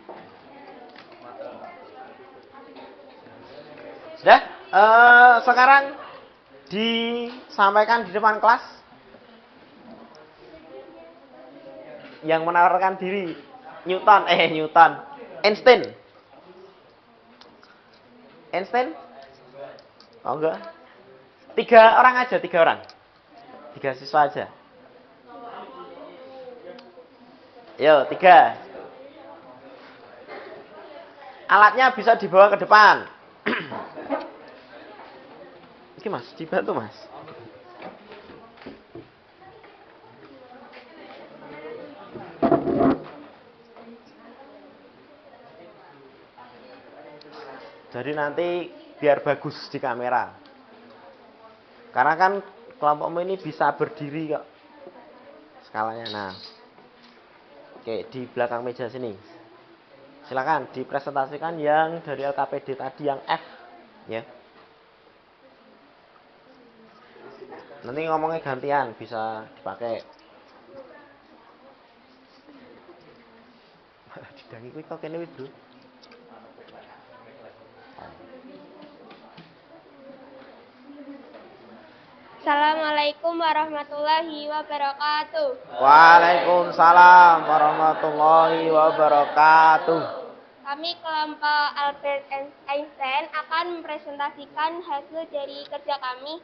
Sudah? Sekarang disampaikan di depan kelas yang menawarkan diri Newton. Einstein. Oh enggak. 3 orang aja, 3 orang. 3 siswa aja. Yo, 3. Alatnya bisa dibawa ke depan. Ini Mas, dibantu Mas. Jadi nanti biar bagus di kamera. Karena kan kelompokmu ini bisa berdiri kok. Skalanya. Nah. Oke, di belakang meja sini. Silakan dipresentasikan yang dari LKPD tadi yang F, ya. Nanti ngomongnya gantian, bisa dipakai. Didangi kuwi kok kene wis, Bro. Assalamualaikum warahmatullahi wabarakatuh. Waalaikumsalam warahmatullahi wabarakatuh. Kami kelompok Albert Einstein akan mempresentasikan hasil dari kerja kami.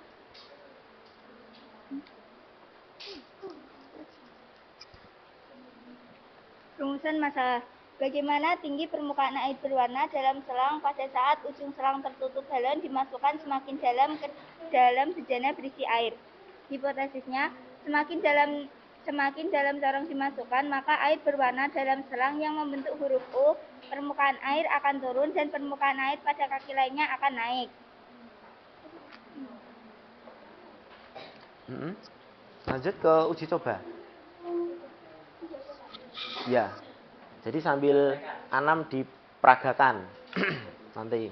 Rumusan masalah. Bagaimana tinggi permukaan air berwarna dalam selang pada saat ujung selang tertutup balon dimasukkan semakin dalam ke dalam bejana berisi air. Hipotesisnya, semakin dalam corong dimasukkan, maka air berwarna dalam selang yang membentuk huruf U, permukaan air akan turun dan permukaan air pada kaki lainnya akan naik. Lanjut ke uji coba. Ya. Jadi sambil Anam diperagakan nanti.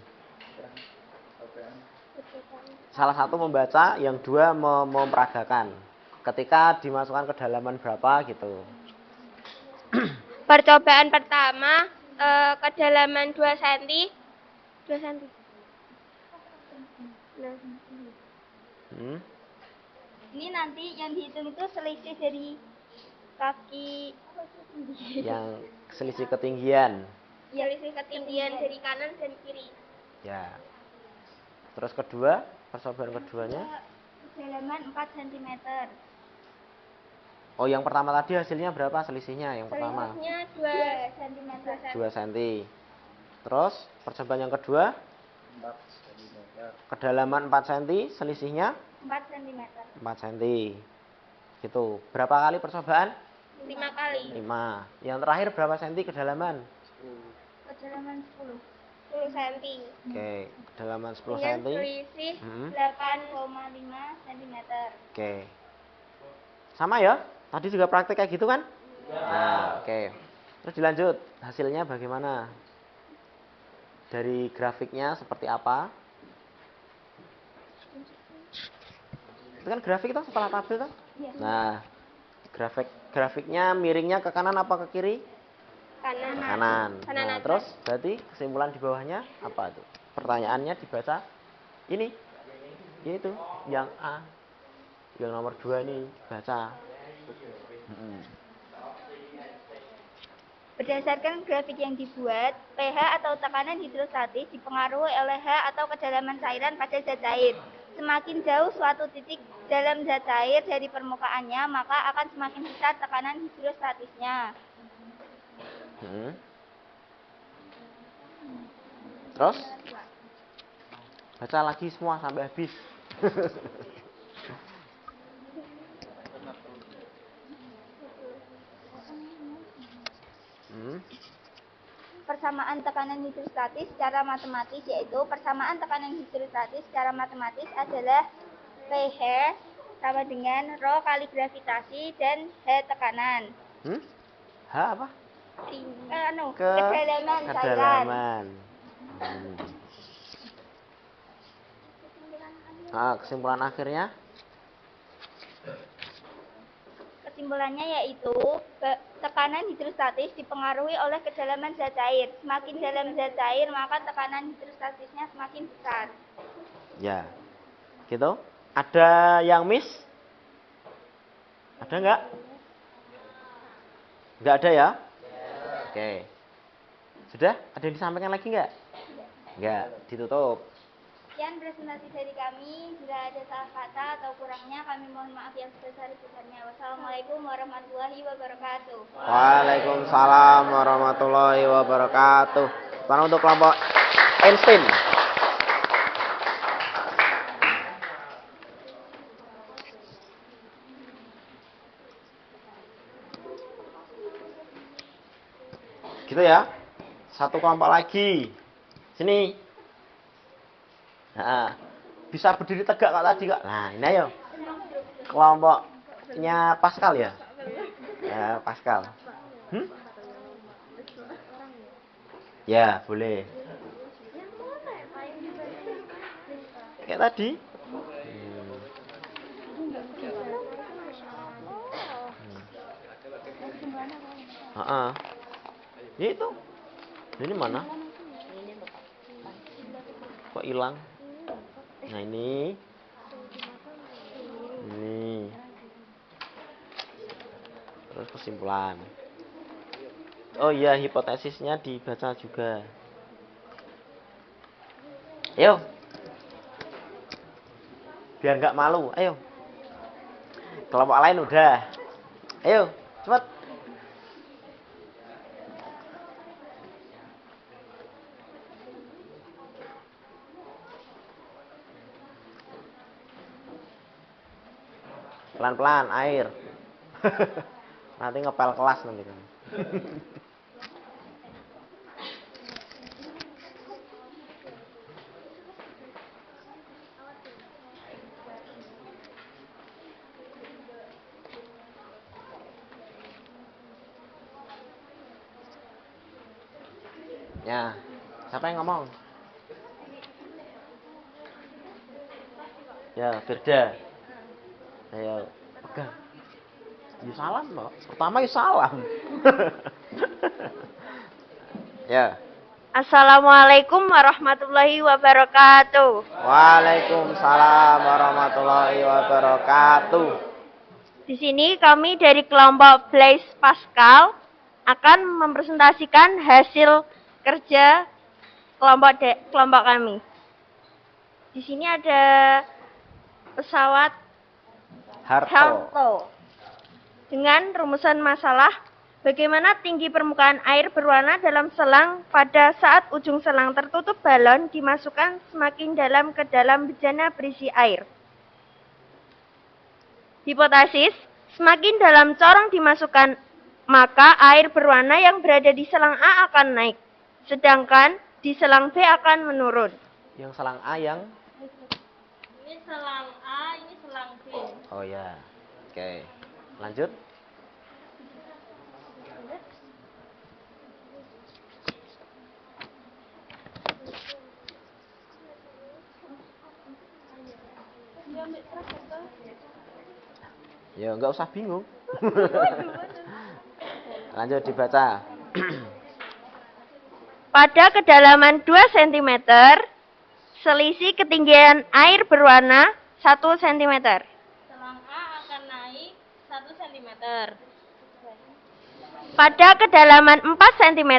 Salah satu membaca, yang 2 memperagakan. Ketika dimasukkan ke dalaman berapa gitu. Percobaan pertama kedalaman 2 cm. 2 cm. Ini nanti yang dihitung itu selisih dari kaki yang selisih ketinggian. Ya, selisih ketinggian dari kanan dan kiri. Ya. Terus kedua, percobaan keduanya Kedalaman 4 cm. Oh, yang pertama tadi hasilnya berapa selisihnya yang pertama? Selisihnya 2 cm. 2 cm. Terus percobaan yang kedua 4 cm. Kedalaman 4 cm, selisihnya 4 cm. 4 cm. Gitu. Berapa kali percobaan? 5 kali. 5. Yang terakhir berapa senti kedalaman? Kedalaman 10 cm. Oke, kedalaman 10 Yang cm. selisih 8,5 cm. Oke. Sama ya? Tadi juga praktek kayak gitu kan? Nah, oke. Terus dilanjut, hasilnya bagaimana? Dari grafiknya seperti apa? Itu kan grafik itu setelah tabel tuh. Iya. Nah, grafiknya miringnya ke kanan apa ke kiri? Kanan. Kanan. Kanan Nah, atas. terus berarti kesimpulan di bawahnya apa tuh? Pertanyaannya dibaca ini. Yaitu yang A. Yang nomor 2 ini baca. Berdasarkan grafik yang dibuat, pH atau tekanan hidrostatis dipengaruhi oleh H atau kedalaman cairan pada zat cair. Semakin jauh suatu titik dalam zat cair dari permukaannya, maka akan semakin besar tekanan hidrostatisnya. Terus baca lagi semua sampai habis. Persamaan tekanan hidrostatis secara matematis yaitu persamaan tekanan hidrostatis secara matematis adalah pH sama dengan rho kali gravitasi dan H tekanan. H apa? Kedalaman cairan. Kedalaman. Nah, kesimpulan akhirnya? Kesimpulannya yaitu tekanan hidrostatis dipengaruhi oleh kedalaman zat cair. Semakin dalam zat cair, maka tekanan hidrostatisnya semakin besar. Ya. Gitu. Ada yang miss? Ada enggak? Enggak ada ya? Oke. Sudah? Ada yang disampaikan lagi enggak? Enggak, ditutup. Sekian presentasi dari kami. Bila ada salah kata atau kurangnya, kami mohon maaf yang sebesar-besarnya. Wassalamualaikum warahmatullahi wabarakatuh. Waalaikumsalam warahmatullahi wabarakatuh. Sekarang untuk kelompok Einstein. Gitu ya. Satu kelompok lagi. Sini. Nah, bisa berdiri tegak kak tadi kak. Nah, ini ayo. Kelompoknya Pascal ya. Ya, Pascal. Ya, boleh. Kayak tadi. Itu. Ini mana? Kok hilang? Nah, ini. Terus kesimpulan. Oh iya, hipotesisnya dibaca juga. Ayo. Biar nggak malu, ayo. Kelompok lain udah. Ayo, cepat. Pelan-pelan, air. Nanti ngepel kelas nanti kan. Ya, siapa yang ngomong? Ya, Firda. Ayo, pegang. Ya salam loh. Pertama ya salam. Ya. Assalamualaikum warahmatullahi wabarakatuh. Waalaikumsalam warahmatullahi wabarakatuh. Di sini kami dari kelompok Blaise Pascal akan mempresentasikan hasil kerja kelompok kami. Di sini ada pesawat Harto dengan rumusan masalah bagaimana tinggi permukaan air berwarna dalam selang pada saat ujung selang tertutup balon dimasukkan semakin dalam ke dalam bejana berisi air. Hipotesis, semakin dalam corong dimasukkan, maka air berwarna yang berada di selang A akan naik, sedangkan di selang B akan menurun. Yang selang A yang? Ini selang A, ini selang B. Oh ya, oke. Lanjut. Ya nggak usah bingung. Lanjut dibaca. Pada kedalaman 2 cm, selisih ketinggian air berwarna 1 cm. Selang A akan naik 1 cm. Pada kedalaman 4 cm,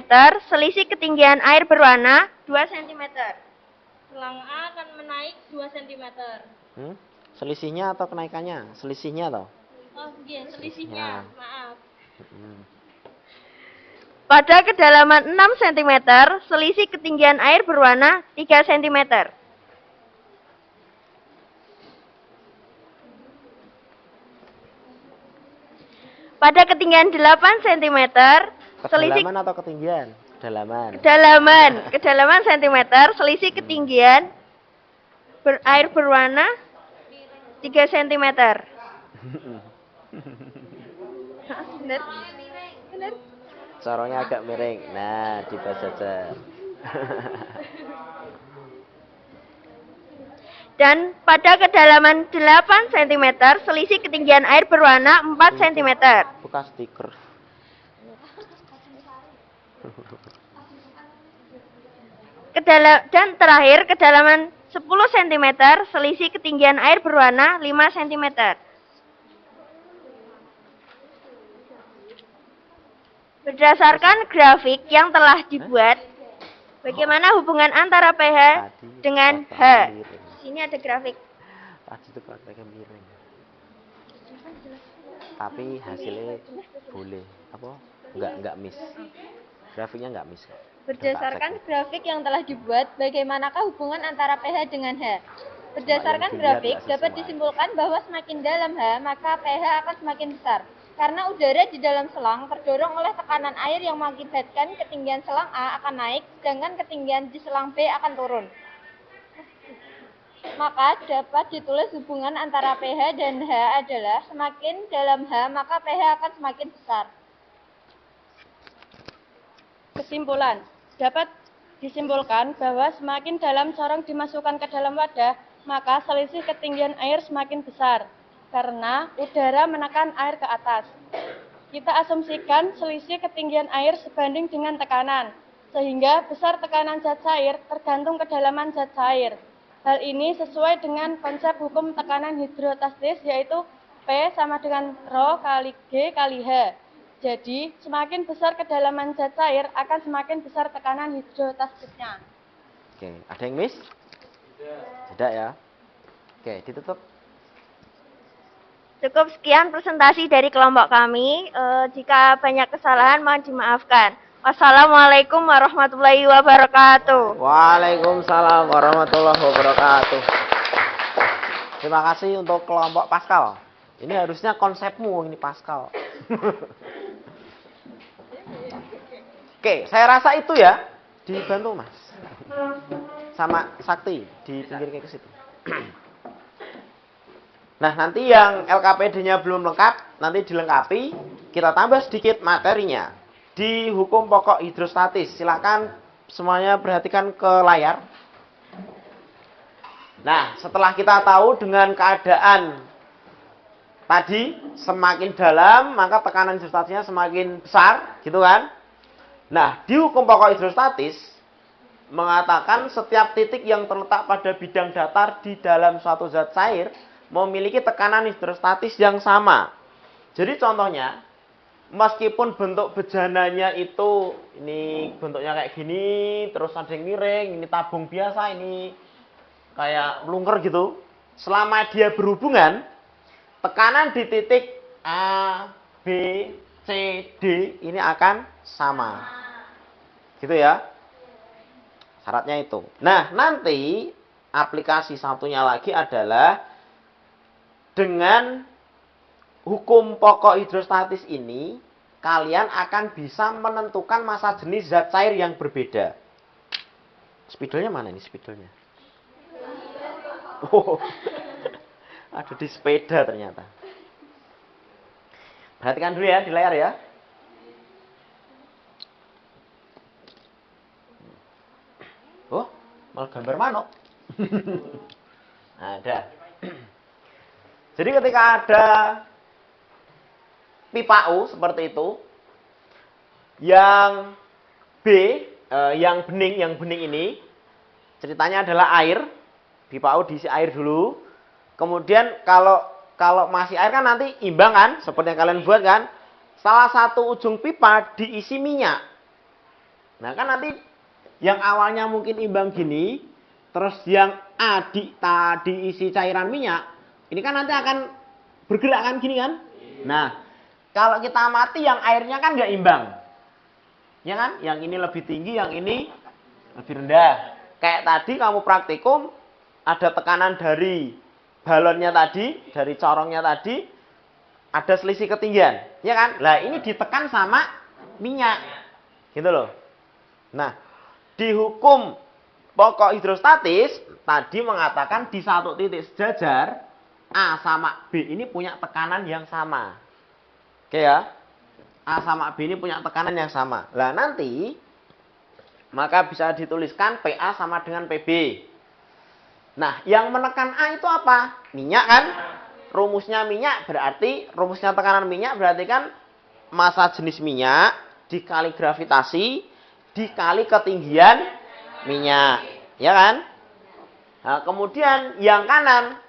selisih ketinggian air berwarna 2 cm. Selang A akan menaik 2 cm. Selisihnya atau kenaikannya? Selisihnya toh? Oh iya, selisihnya. Maaf. Pada kedalaman 6 cm, selisih ketinggian air berwarna 3 cm. Pada ketinggian 8 cm, selisih Kedalaman atau ketinggian? Kedalaman. kedalaman cm, selisih ketinggian air berwarna 3 cm. Benar? Benar? Corongnya agak miring. Nah, dibaca saja. Dan pada kedalaman 8 cm, selisih ketinggian air berwarna 4 cm. Buka stiker. Dan terakhir, kedalaman 10 cm, selisih ketinggian air berwarna 5 cm. Berdasarkan grafik yang telah dibuat, bagaimana hubungan antara pH dengan H? Sini ada grafik. Tadi itu prakteknya miring. Tapi hasilnya boleh. Apa? Enggak miss. Grafiknya enggak miss kok. Berdasarkan grafik yang telah dibuat, bagaimanakah hubungan antara pH dengan H? Berdasarkan grafik, dapat disimpulkan bahwa semakin dalam H, maka pH akan semakin besar. Karena udara di dalam selang terdorong oleh tekanan air yang mengakibatkan ketinggian selang A akan naik, sedangkan ketinggian di selang B akan turun. Maka dapat ditulis hubungan antara pH dan H adalah semakin dalam H, maka pH akan semakin besar. Kesimpulan, dapat disimpulkan bahwa semakin dalam corong dimasukkan ke dalam wadah, maka selisih ketinggian air semakin besar, karena udara menekan air ke atas. Kita asumsikan selisih ketinggian air sebanding dengan tekanan, sehingga besar tekanan zat cair tergantung kedalaman zat cair. Hal ini sesuai dengan konsep hukum tekanan hidrostatis, yaitu P sama dengan Rho kali G kali H. Jadi, semakin besar kedalaman zat cair, akan semakin besar tekanan hidrostatisnya. Oke, ada yang miss? Tidak ya? Oke, ditutup. Cukup sekian presentasi dari kelompok kami. Jika banyak kesalahan, mohon dimaafkan. Wassalamualaikum warahmatullahi wabarakatuh. Waalaikumsalam warahmatullahi wabarakatuh. Terima kasih untuk kelompok Pascal. Ini harusnya konsepmu ini Pascal. Oke, saya rasa itu ya. Dibantu Mas. Sama Sakti di pinggir ke situ. Nah, nanti yang LKPD-nya belum lengkap, nanti dilengkapi, kita tambah sedikit materinya. Di hukum pokok hidrostatis, silakan semuanya perhatikan ke layar. Nah, setelah kita tahu dengan keadaan tadi semakin dalam, maka tekanan hidrostatisnya semakin besar, gitu kan? Nah, di hukum pokok hidrostatis mengatakan setiap titik yang terletak pada bidang datar di dalam suatu zat cair memiliki tekanan hidrostatis yang sama. Jadi contohnya, meskipun bentuk bejananya itu ini bentuknya kayak gini, terus ada yang miring, ini tabung biasa, ini kayak melungker gitu. Selama dia berhubungan, tekanan di titik A, B, C, D ini akan sama. Gitu ya. Syaratnya itu. Nah, nanti aplikasi satunya lagi adalah dengan hukum pokok hidrostatis ini, kalian akan bisa menentukan massa jenis zat cair yang berbeda. Spidolnya mana ini spidolnya? Oh, ada di sepeda ternyata. Perhatikan dulu ya di layar ya. Oh, malah gambar manuk. Ada. Jadi ketika ada pipa U seperti itu, yang B, yang bening ini, ceritanya adalah air. Pipa U diisi air dulu. Kemudian kalau masih air kan nanti imbang kan, seperti yang kalian buat kan. Salah satu ujung pipa diisi minyak. Nah kan nanti yang awalnya mungkin imbang gini, terus yang A diisi cairan minyak, ini kan nanti akan bergerak kan gini kan. Nah kalau kita amati yang airnya kan nggak imbang. Ya kan? Yang ini lebih tinggi, yang ini lebih rendah. Kayak tadi kamu praktikum, ada tekanan dari balonnya tadi, dari corongnya tadi, ada selisih ketinggian. Ya kan? Lah ini ditekan sama minyak. Gitu loh. Nah, di hukum pokok hidrostatis, tadi mengatakan di satu titik sejajar, A sama B ini punya tekanan yang sama. Oke ya? A sama B ini punya tekanan yang sama. Lah nanti maka bisa dituliskan PA sama dengan PB. Nah, yang menekan A itu apa? Minyak kan? Rumusnya minyak berarti rumusnya tekanan minyak berarti kan massa jenis minyak dikali gravitasi dikali ketinggian minyak, ya kan? Nah, kemudian yang kanan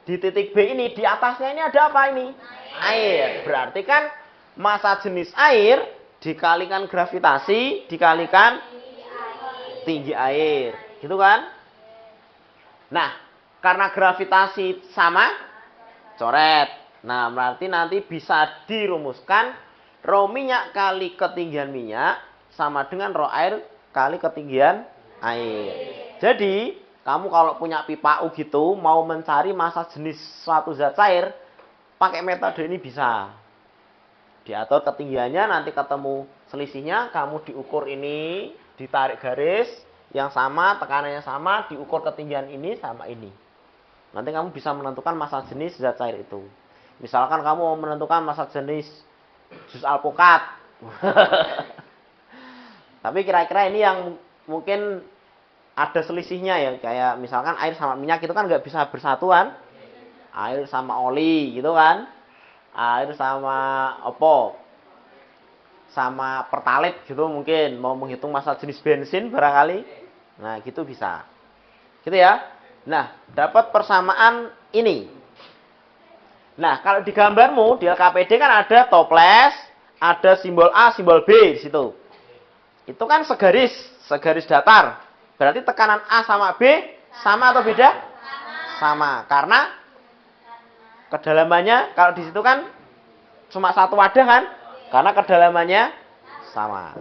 di titik B ini di atasnya ini ada apa ini? Air. Berarti kan massa jenis air dikalikan gravitasi dikalikan tinggi air, gitu kan? Nah, karena gravitasi sama, coret. Nah, berarti nanti bisa dirumuskan rho minyak kali ketinggian minyak sama dengan rho air kali ketinggian air. Jadi, kamu kalau punya pipa U gitu, mau mencari massa jenis suatu zat cair, pakai metode ini bisa. Diatur ketinggiannya, nanti ketemu selisihnya, kamu diukur ini, ditarik garis yang sama, tekanannya sama, diukur ketinggian ini sama ini. Nanti kamu bisa menentukan massa jenis zat cair itu. Misalkan kamu mau menentukan massa jenis jus alpukat. Tapi kira-kira ini yang mungkin ada selisihnya ya. Kayak misalkan air sama minyak itu kan nggak bisa bersatuan. Air sama oli gitu kan. Air sama opo. Sama pertalite gitu mungkin. Mau menghitung massa jenis bensin barangkali. Nah gitu bisa. Gitu ya. Nah dapat persamaan ini. Nah kalau di gambarmu di LKPD kan ada toples. Ada simbol A, simbol B di situ. Itu kan segaris datar. Berarti tekanan A sama B sama atau beda? Sama. Karena kedalamannya kalau di situ kan cuma satu wadah kan? Karena kedalamannya sama.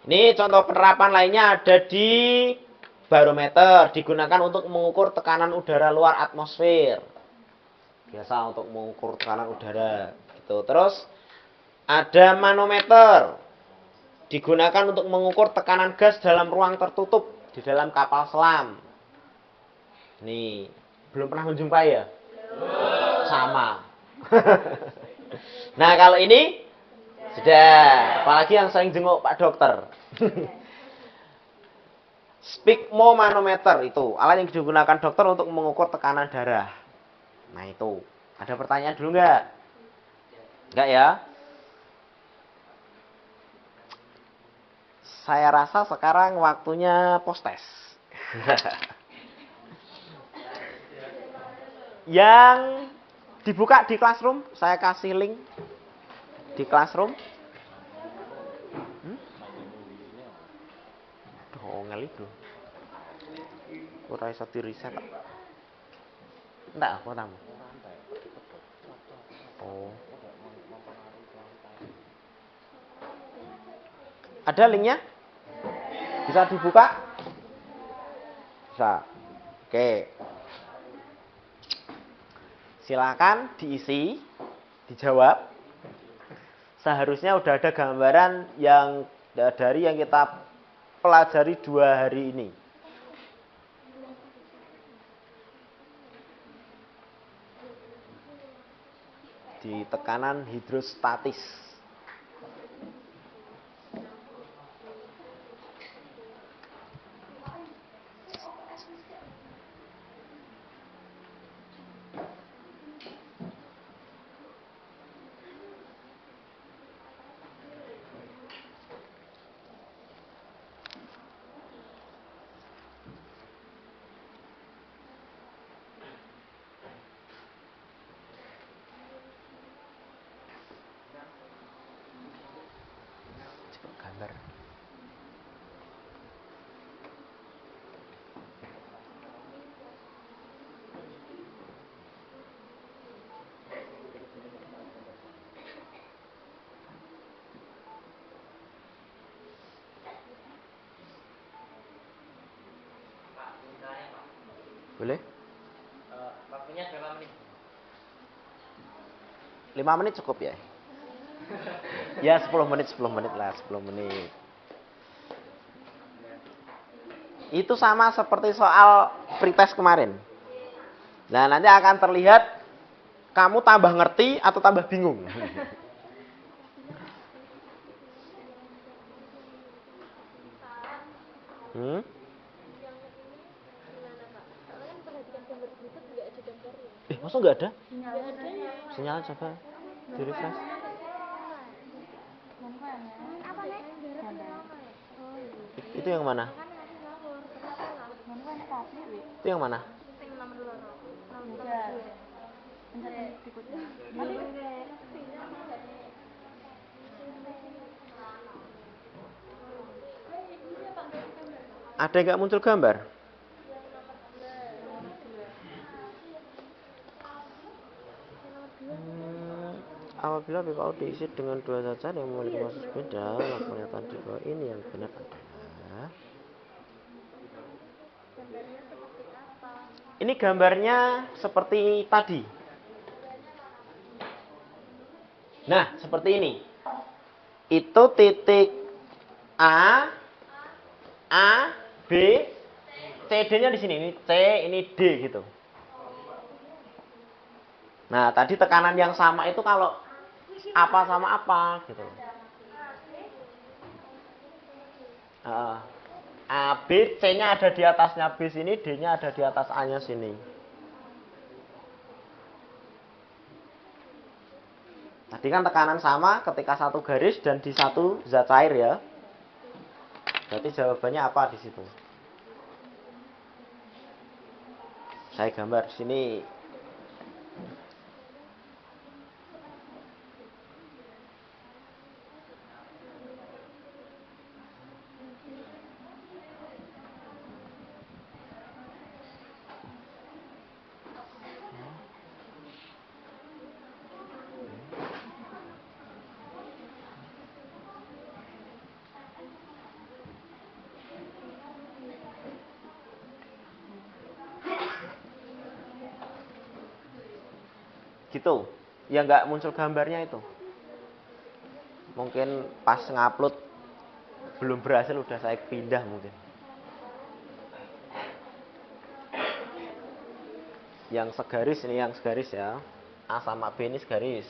Ini contoh penerapan lainnya ada di barometer. Digunakan untuk mengukur tekanan udara luar atmosfer. Biasa untuk mengukur tekanan udara. Gitu. Terus ada manometer. Digunakan untuk mengukur tekanan gas dalam ruang tertutup di dalam kapal selam. Nih, belum pernah menjumpai ya? Sama. Nah, kalau ini sudah. Apalagi yang sering jenguk Pak Dokter. Sphygmomanometer itu alat yang digunakan dokter untuk mengukur tekanan darah. Nah, itu. Ada pertanyaan dulu nggak? Nggak ya? Saya rasa sekarang waktunya postes. Yang dibuka di Classroom, saya kasih link di Classroom. Oh, ngelih bro. Ora iso di reset. Enggak, aku tamu. Oh. Ada linknya? Bisa dibuka? Bisa. Oke. Silakan diisi, dijawab. Seharusnya udah ada gambaran yang dari yang kita pelajari 2 hari ini. Di tekanan hidrostatis. Boleh? Waktunya berapa menit? 5 menit cukup ya? Ya 10 menit lah, 10 menit. Itu sama seperti soal pretest kemarin. Nah, nanti akan terlihat kamu tambah ngerti atau tambah bingung. Hmm? Masa nggak ada? Sinyal coba di refresh. Itu yang mana? Itu yang mana? Ada yang nggak muncul gambar? Apabila PKU diisi dengan dua saja yang memiliki maksud beda, maka pernyataan di bawah ini yang benar adalah. Ini gambarnya seperti tadi. Nah, seperti ini. Itu titik A, B, CD-nya di sini. Ini C, ini D gitu. Nah, tadi tekanan yang sama itu kalau apa sama apa gitu. A, B, C-nya ada di atasnya B sini, D-nya ada di atas A-nya sini. Tadi kan tekanan sama ketika satu garis dan di satu zat cair ya. Berarti jawabannya apa di situ? Saya gambar di sini. Gitu. Ya nggak muncul gambarnya itu. Mungkin pas ngupload belum berhasil, udah saya pindah mungkin. Yang segaris ini yang segaris ya. A sama B ini segaris.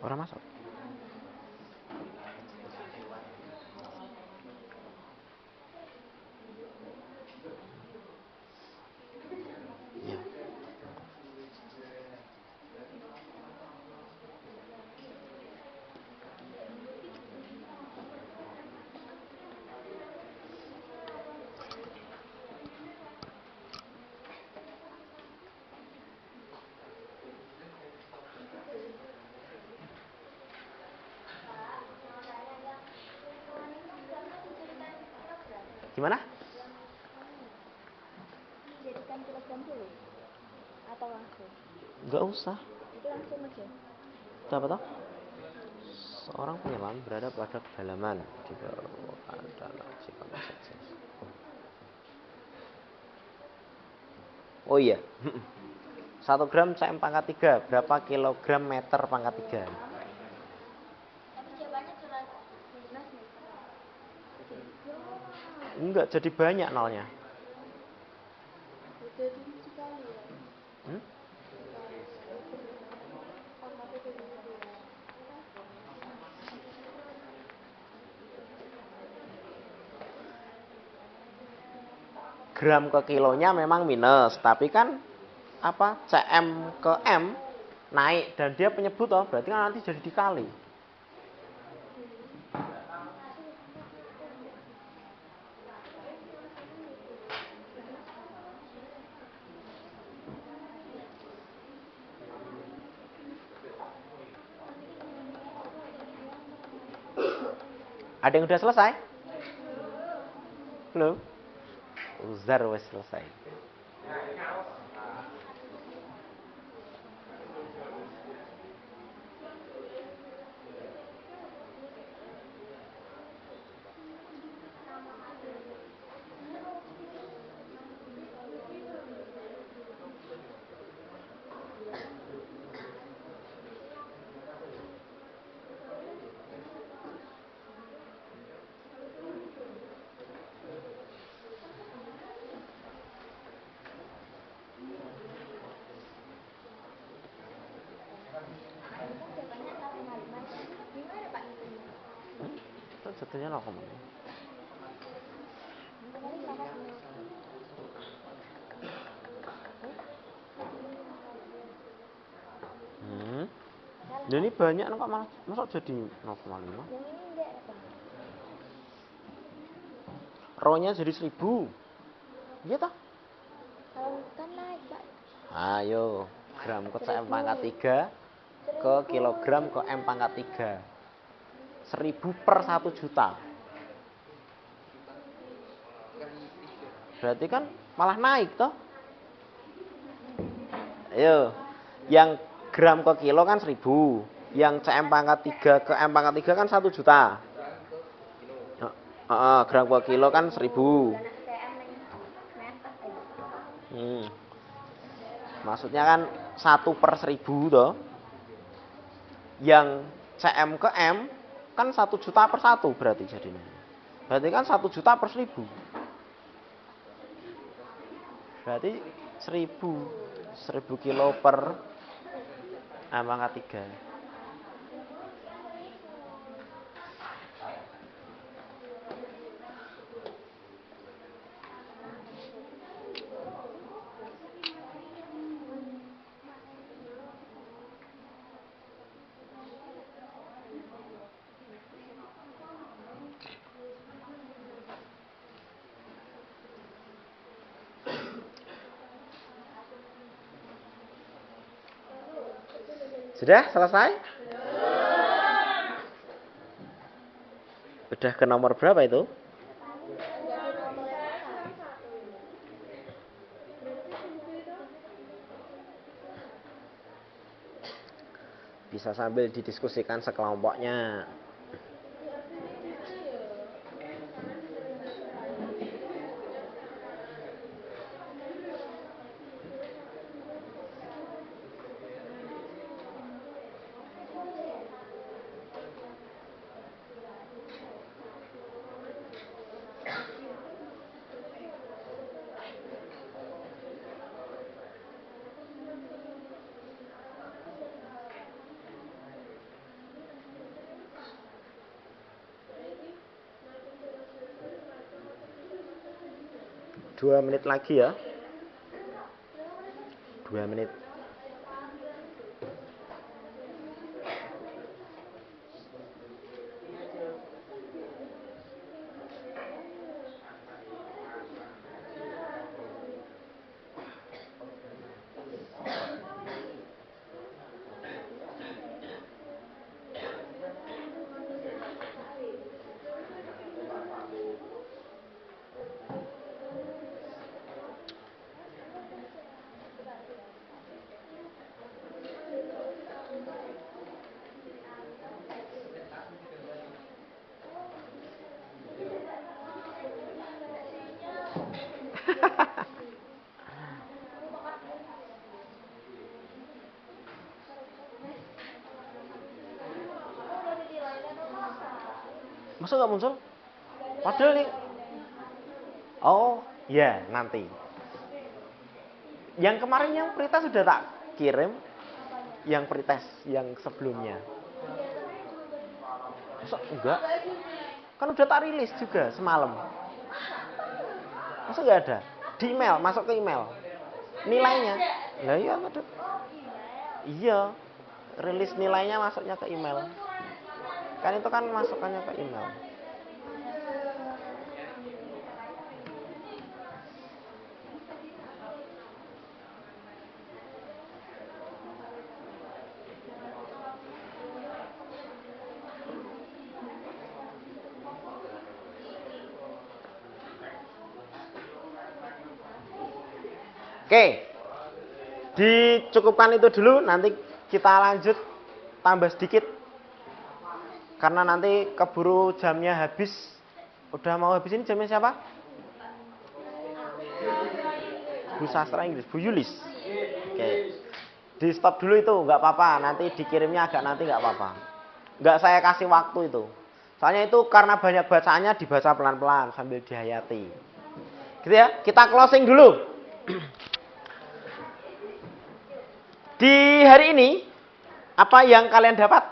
Orang masuk. Ya. Gimana? Jadikan kilogram dulu atau langsung? Enggak usah. Itu langsung aja. Dapat toh? Seorang penyelam berada pada kedalaman di bawah adalah jika saja. Oh iya. 1 gram Cm pangkat 3 berapa kilogram meter pangkat 3? Enggak, jadi banyak nolnya. Hmm? Gram ke kilonya memang minus, tapi kan apa cm ke m naik dan dia penyebut toh, berarti kan nanti jadi dikali. Ada yang udah selesai? Belum? Uzar wes selesai. Jatuhnya 0,5. Ini banyak kok malah masuk jadi 0,5. Rohnya jadi 1000. Iya toh? Kan naik, Pak. Ayo, gram ke cm pangkat 3 ke kilogram ke m pangkat 3. 1000 per 1 juta. Berarti kan malah naik toh? Ayo, yang gram ke kilo kan 1000, yang cm pangkat 3 ke m pangkat 3 kan 1 juta. Gram ke kilo kan 1000. Maksudnya kan 1 per 1000 toh. Yang cm ke m kan 1 juta per 1 berarti jadinya. Berarti kan 1 juta per 1000. Berarti 1000 kilo per m pangkat 3. Sudah selesai? Udah ke nomor berapa itu? Bisa sambil didiskusikan sekelompoknya. Dua menit lagi ya. 2 menit. Masa nggak muncul? Padahal nih. Oh, ya nanti. Yang kemarin yang pretest sudah tak kirim. Yang pretest yang sebelumnya. Masa enggak? Kan udah tak rilis juga semalam. Masa nggak ada? Di email, masuk ke email. Nilainya. Lah iya ada. Iya. Rilis nilainya masuknya ke email. Kan itu kan masukannya ke email. Oke, dicukupkan itu dulu, nanti kita lanjut tambah sedikit. Karena nanti keburu jamnya habis. Udah mau habis ini jamnya siapa? Bu Sastra Inggris, Bu Yulis. Oke, di stop dulu itu, nggak apa-apa. Nanti dikirimnya agak nanti nggak apa-apa. Nggak saya kasih waktu itu. Soalnya itu karena banyak bacaannya dibaca pelan-pelan sambil dihayati. Gitu ya, kita closing dulu. Di hari ini, apa yang kalian dapat?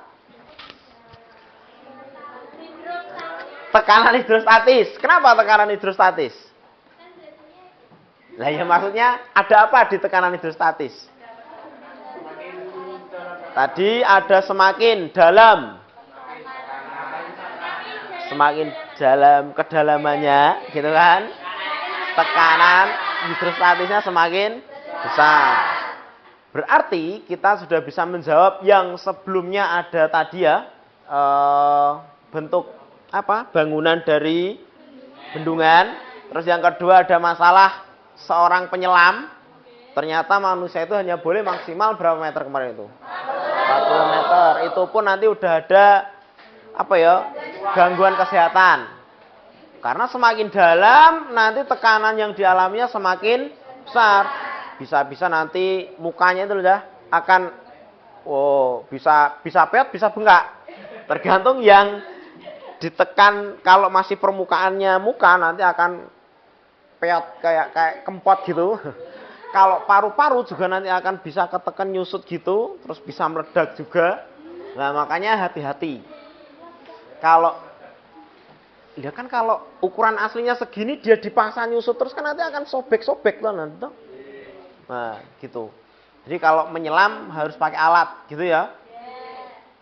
Tekanan hidrostatis. Kenapa tekanan hidrostatis? Nah ya maksudnya ada apa di tekanan hidrostatis? Tadi ada semakin dalam. Semakin dalam kedalamannya, gitu kan? Tekanan hidrostatisnya semakin besar. Berarti kita sudah bisa menjawab yang sebelumnya ada tadi ya, bentuk apa? Bangunan dari bendungan. Terus yang kedua ada masalah seorang penyelam. Ternyata manusia itu hanya boleh maksimal berapa meter kemarin itu? 40 meter. Itu pun nanti udah ada apa ya? Gangguan kesehatan. Karena semakin dalam nanti tekanan yang dialaminya semakin besar. Bisa-bisa nanti mukanya itu udah akan bisa peot, bisa bengkak. Tergantung yang ditekan. Kalau masih permukaannya muka nanti akan peot kayak kempot gitu. Kalau paru-paru juga nanti akan bisa ketekan nyusut gitu, terus bisa meledak juga. Nah, makanya hati-hati. Kalau ukuran aslinya segini dia dipaksa nyusut terus kan nanti akan sobek-sobek tuh nanti. Nah, gitu. Jadi kalau menyelam harus pakai alat, gitu ya.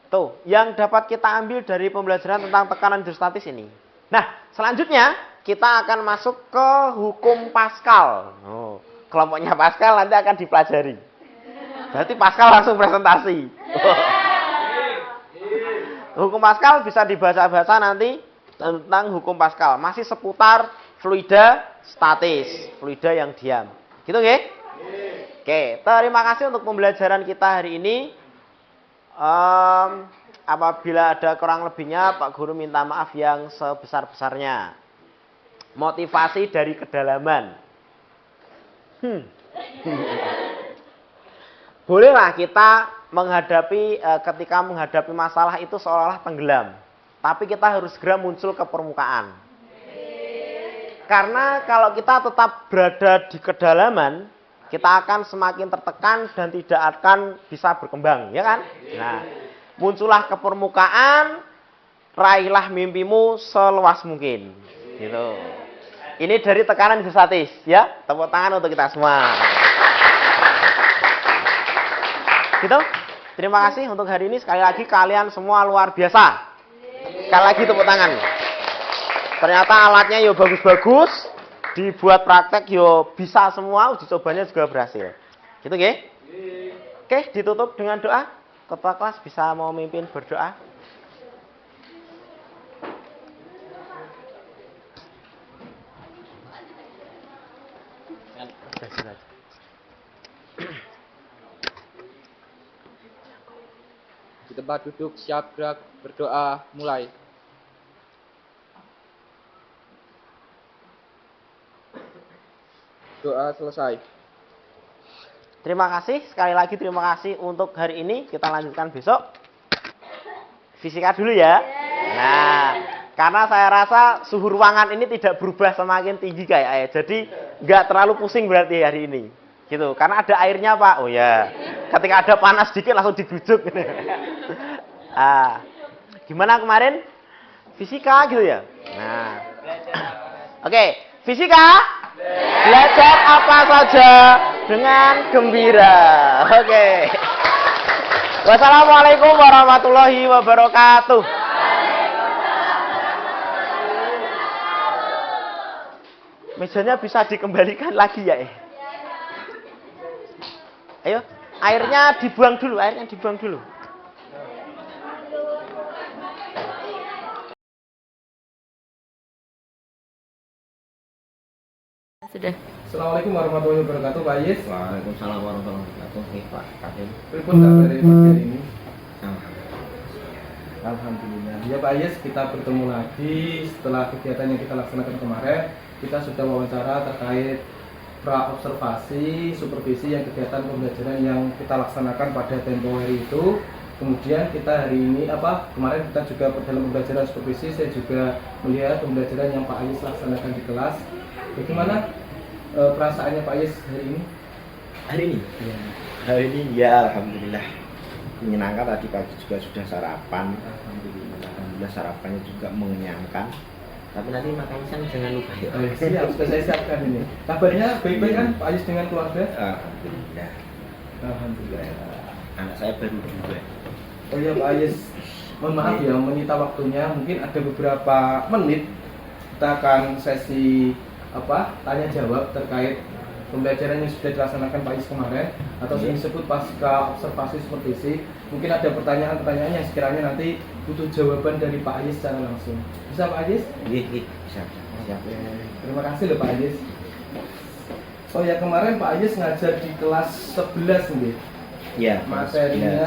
Tuh, yang dapat kita ambil dari pembelajaran tentang tekanan hidrostatis ini. Nah, selanjutnya kita akan masuk ke hukum Pascal. Kelompoknya Pascal nanti akan dipelajari. Berarti Pascal langsung presentasi. Hukum Pascal bisa dibaca-baca nanti tentang hukum Pascal. Masih seputar fluida statis, fluida yang diam. Gitu, oke? Oke, terima kasih untuk pembelajaran kita hari ini. Apabila ada kurang lebihnya, Pak Guru minta maaf yang sebesar-besarnya. Motivasi dari kedalaman. Bolehlah kita ketika menghadapi masalah itu seolah-olah tenggelam. Tapi kita harus segera muncul ke permukaan. Karena kalau kita tetap berada di kedalaman, kita akan semakin tertekan dan tidak akan bisa berkembang, ya kan? Nah, muncullah ke permukaan, raihlah mimpimu seluas mungkin. Gitu. Ini dari tekanan hidrostatis, ya. Tepuk tangan untuk kita semua. Gitu. Terima kasih untuk hari ini. Sekali lagi kalian semua luar biasa. Sekali lagi tepuk tangan. Ternyata alatnya yo bagus-bagus. Dibuat praktek yo bisa semua, uji cobanya juga berhasil. Gitu nggih? Oke, ditutup dengan doa. Ketua kelas bisa mau mimpin berdoa. Di tempat duduk siap gerak berdoa mulai. Doa selesai. Terima kasih, sekali lagi terima kasih untuk hari ini. Kita lanjutkan besok. Fisika dulu ya. Nah, Karena saya rasa suhu ruangan ini tidak berubah semakin tinggi kayak jadi nggak terlalu pusing berarti hari ini. Gitu. Karena ada airnya Pak. Oh ya. Ketika ada panas sedikit langsung dibujuk. Gimana kemarin? Fisika gitu ya. Nah. Oke, fisika. Belajar apa saja dengan gembira. Oke. Wassalamualaikum warahmatullahi wabarakatuh. Mejanya bisa dikembalikan lagi ya. Ayo, airnya dibuang dulu. Sudah. Assalamualaikum warahmatullahi wabarakatuh, Pak Yes. Waalaikumsalam warahmatullahi wabarakatuh. Nih Pak Kadim. Pripun kabar materi ini? Alhamdulillah. Alhamdulillah. Ya Pak Yes, kita bertemu lagi setelah kegiatan yang kita laksanakan kemarin. Kita sudah wawancara terkait pra-observasi, supervisi yang kegiatan pembelajaran yang kita laksanakan pada tempo hari itu. Kemudian kita hari ini kemarin kita juga dalam pembelajaran supervisi saya juga melihat pembelajaran yang Pak Ayis laksanakan di kelas. Bagaimana perasaannya Pak Ayis hari ini? Hari ini? Ya. Hari ini ya alhamdulillah menyenangkan. Tadi pagi juga sudah sarapan. Alhamdulillah sarapannya juga mengenyangkan. Tapi nanti makan siang jangan lupa ya. Siap, sudah saya siapkan ini. Kabarnya baik-baik kan Pak Ayis dengan keluarga? Alhamdulillah. Alhamdulillah. Anak saya baru 2. Oh ya Pak Ayis, mohon maaf ya menyita waktunya. Mungkin ada beberapa menit kita akan sesi tanya jawab terkait pembelajaran yang sudah dilaksanakan Pak Ayis kemarin atau yang disebut pasca observasi supervisi. Mungkin ada pertanyaan-pertanyaan yang sekiranya nanti butuh jawaban dari Pak Ayis secara langsung. Bisa Pak Ayis? Iya, bisa. Siap. Terima kasih loh Pak Ayis. Oh ya kemarin Pak Ayis ngajar di kelas 11 nih. Iya. Materinya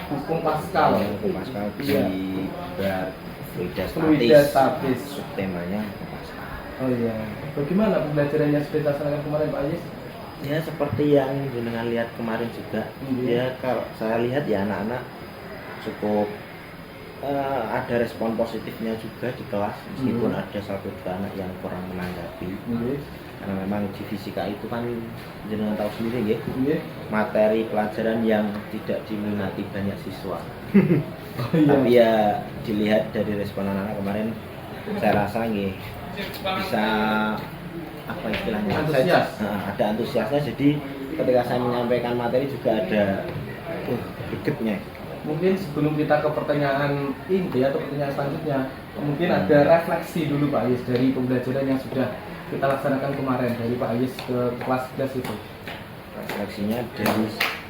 hukum Pascal. Hukum Pascal di bab fluida statis. Subtemanya hukum Pascal. Oh iya. Bagaimana pembelajaran yang sudah dilaksanakan kemarin Pak Ayis? Ya seperti yang jenengan lihat kemarin juga. Ya kalau saya lihat ya anak-anak cukup ada respon positifnya juga di kelas meskipun ada 1-2 anak yang kurang menanggapi. Karena memang di fisika itu kan jenengan tahu sendiri ya. Materi pelajaran yang tidak diminati banyak siswa. Tapi ya dilihat dari respon anak-anak kemarin saya rasa bisa apa istilahnya antusias. Ada antusiasnya, jadi ketika saya menyampaikan materi juga ada gregetnya. Mungkin sebelum kita ke pertanyaan inti atau pertanyaan selanjutnya, mungkin ada refleksi dulu Pak Ayis dari pembelajaran yang sudah kita laksanakan kemarin dari Pak Ayis ke kelas 11 itu. Refleksinya dari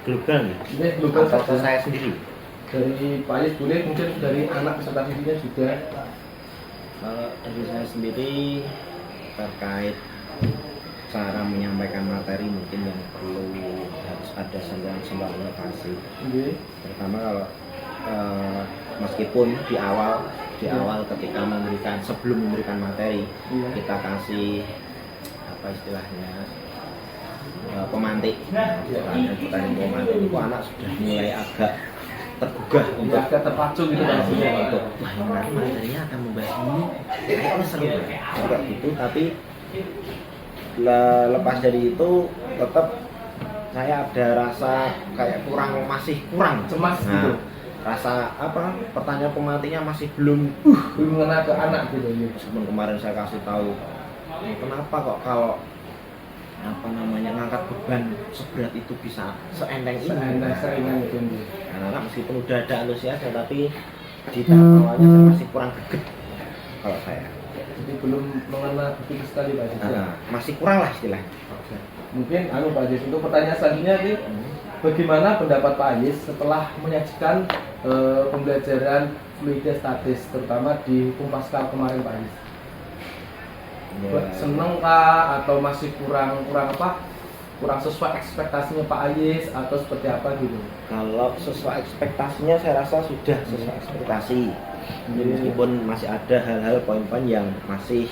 global Ini global atau saja. saya sendiri. Dari Pak Ayis boleh, mungkin dari anak peserta didiknya juga. Kalau dari saya sendiri terkait cara menyampaikan materi mungkin yang perlu harus ada semacam inovasi. Pertama kalau meskipun di awal ketika sebelum memberikan materi kita kasih apa istilahnya pemantik, ada pertanyaan pemantik itu anak sudah mulai agak tergugah untuk agak terpacu gitu untuk materinya akan membahas ini kayaknya seru kayak gitu. Tapi lepas dari itu tetap saya ada rasa kayak masih kurang cemas gitu. Rasa pertanyaan pemantiknya masih belum mengena ke anak gitu ya. Meskipun kemarin saya kasih tahu kenapa kok kalau ngangkat beban seberat itu bisa seenteng ini. Seenak itu. Anak-anak meskipun udah ada antusiasnya tapi di tahap awalnya masih kurang greget kalau saya. Jadi belum mengena begitu sekali Pak Ayis. Masih kurang lah istilahnya. Mungkin Pak Ayis, untuk pertanyaan selanjutnya bagaimana pendapat Pak Ayis setelah menyajikan pembelajaran fluida statis terutama di hukum Pascal kemarin Pak Ayis? Seneng kah atau masih kurang sesuai ekspektasinya Pak Ayis atau seperti apa gitu? Kalau sesuai ekspektasinya saya rasa sudah sesuai ekspektasi. Meskipun masih ada hal-hal poin-poin yang masih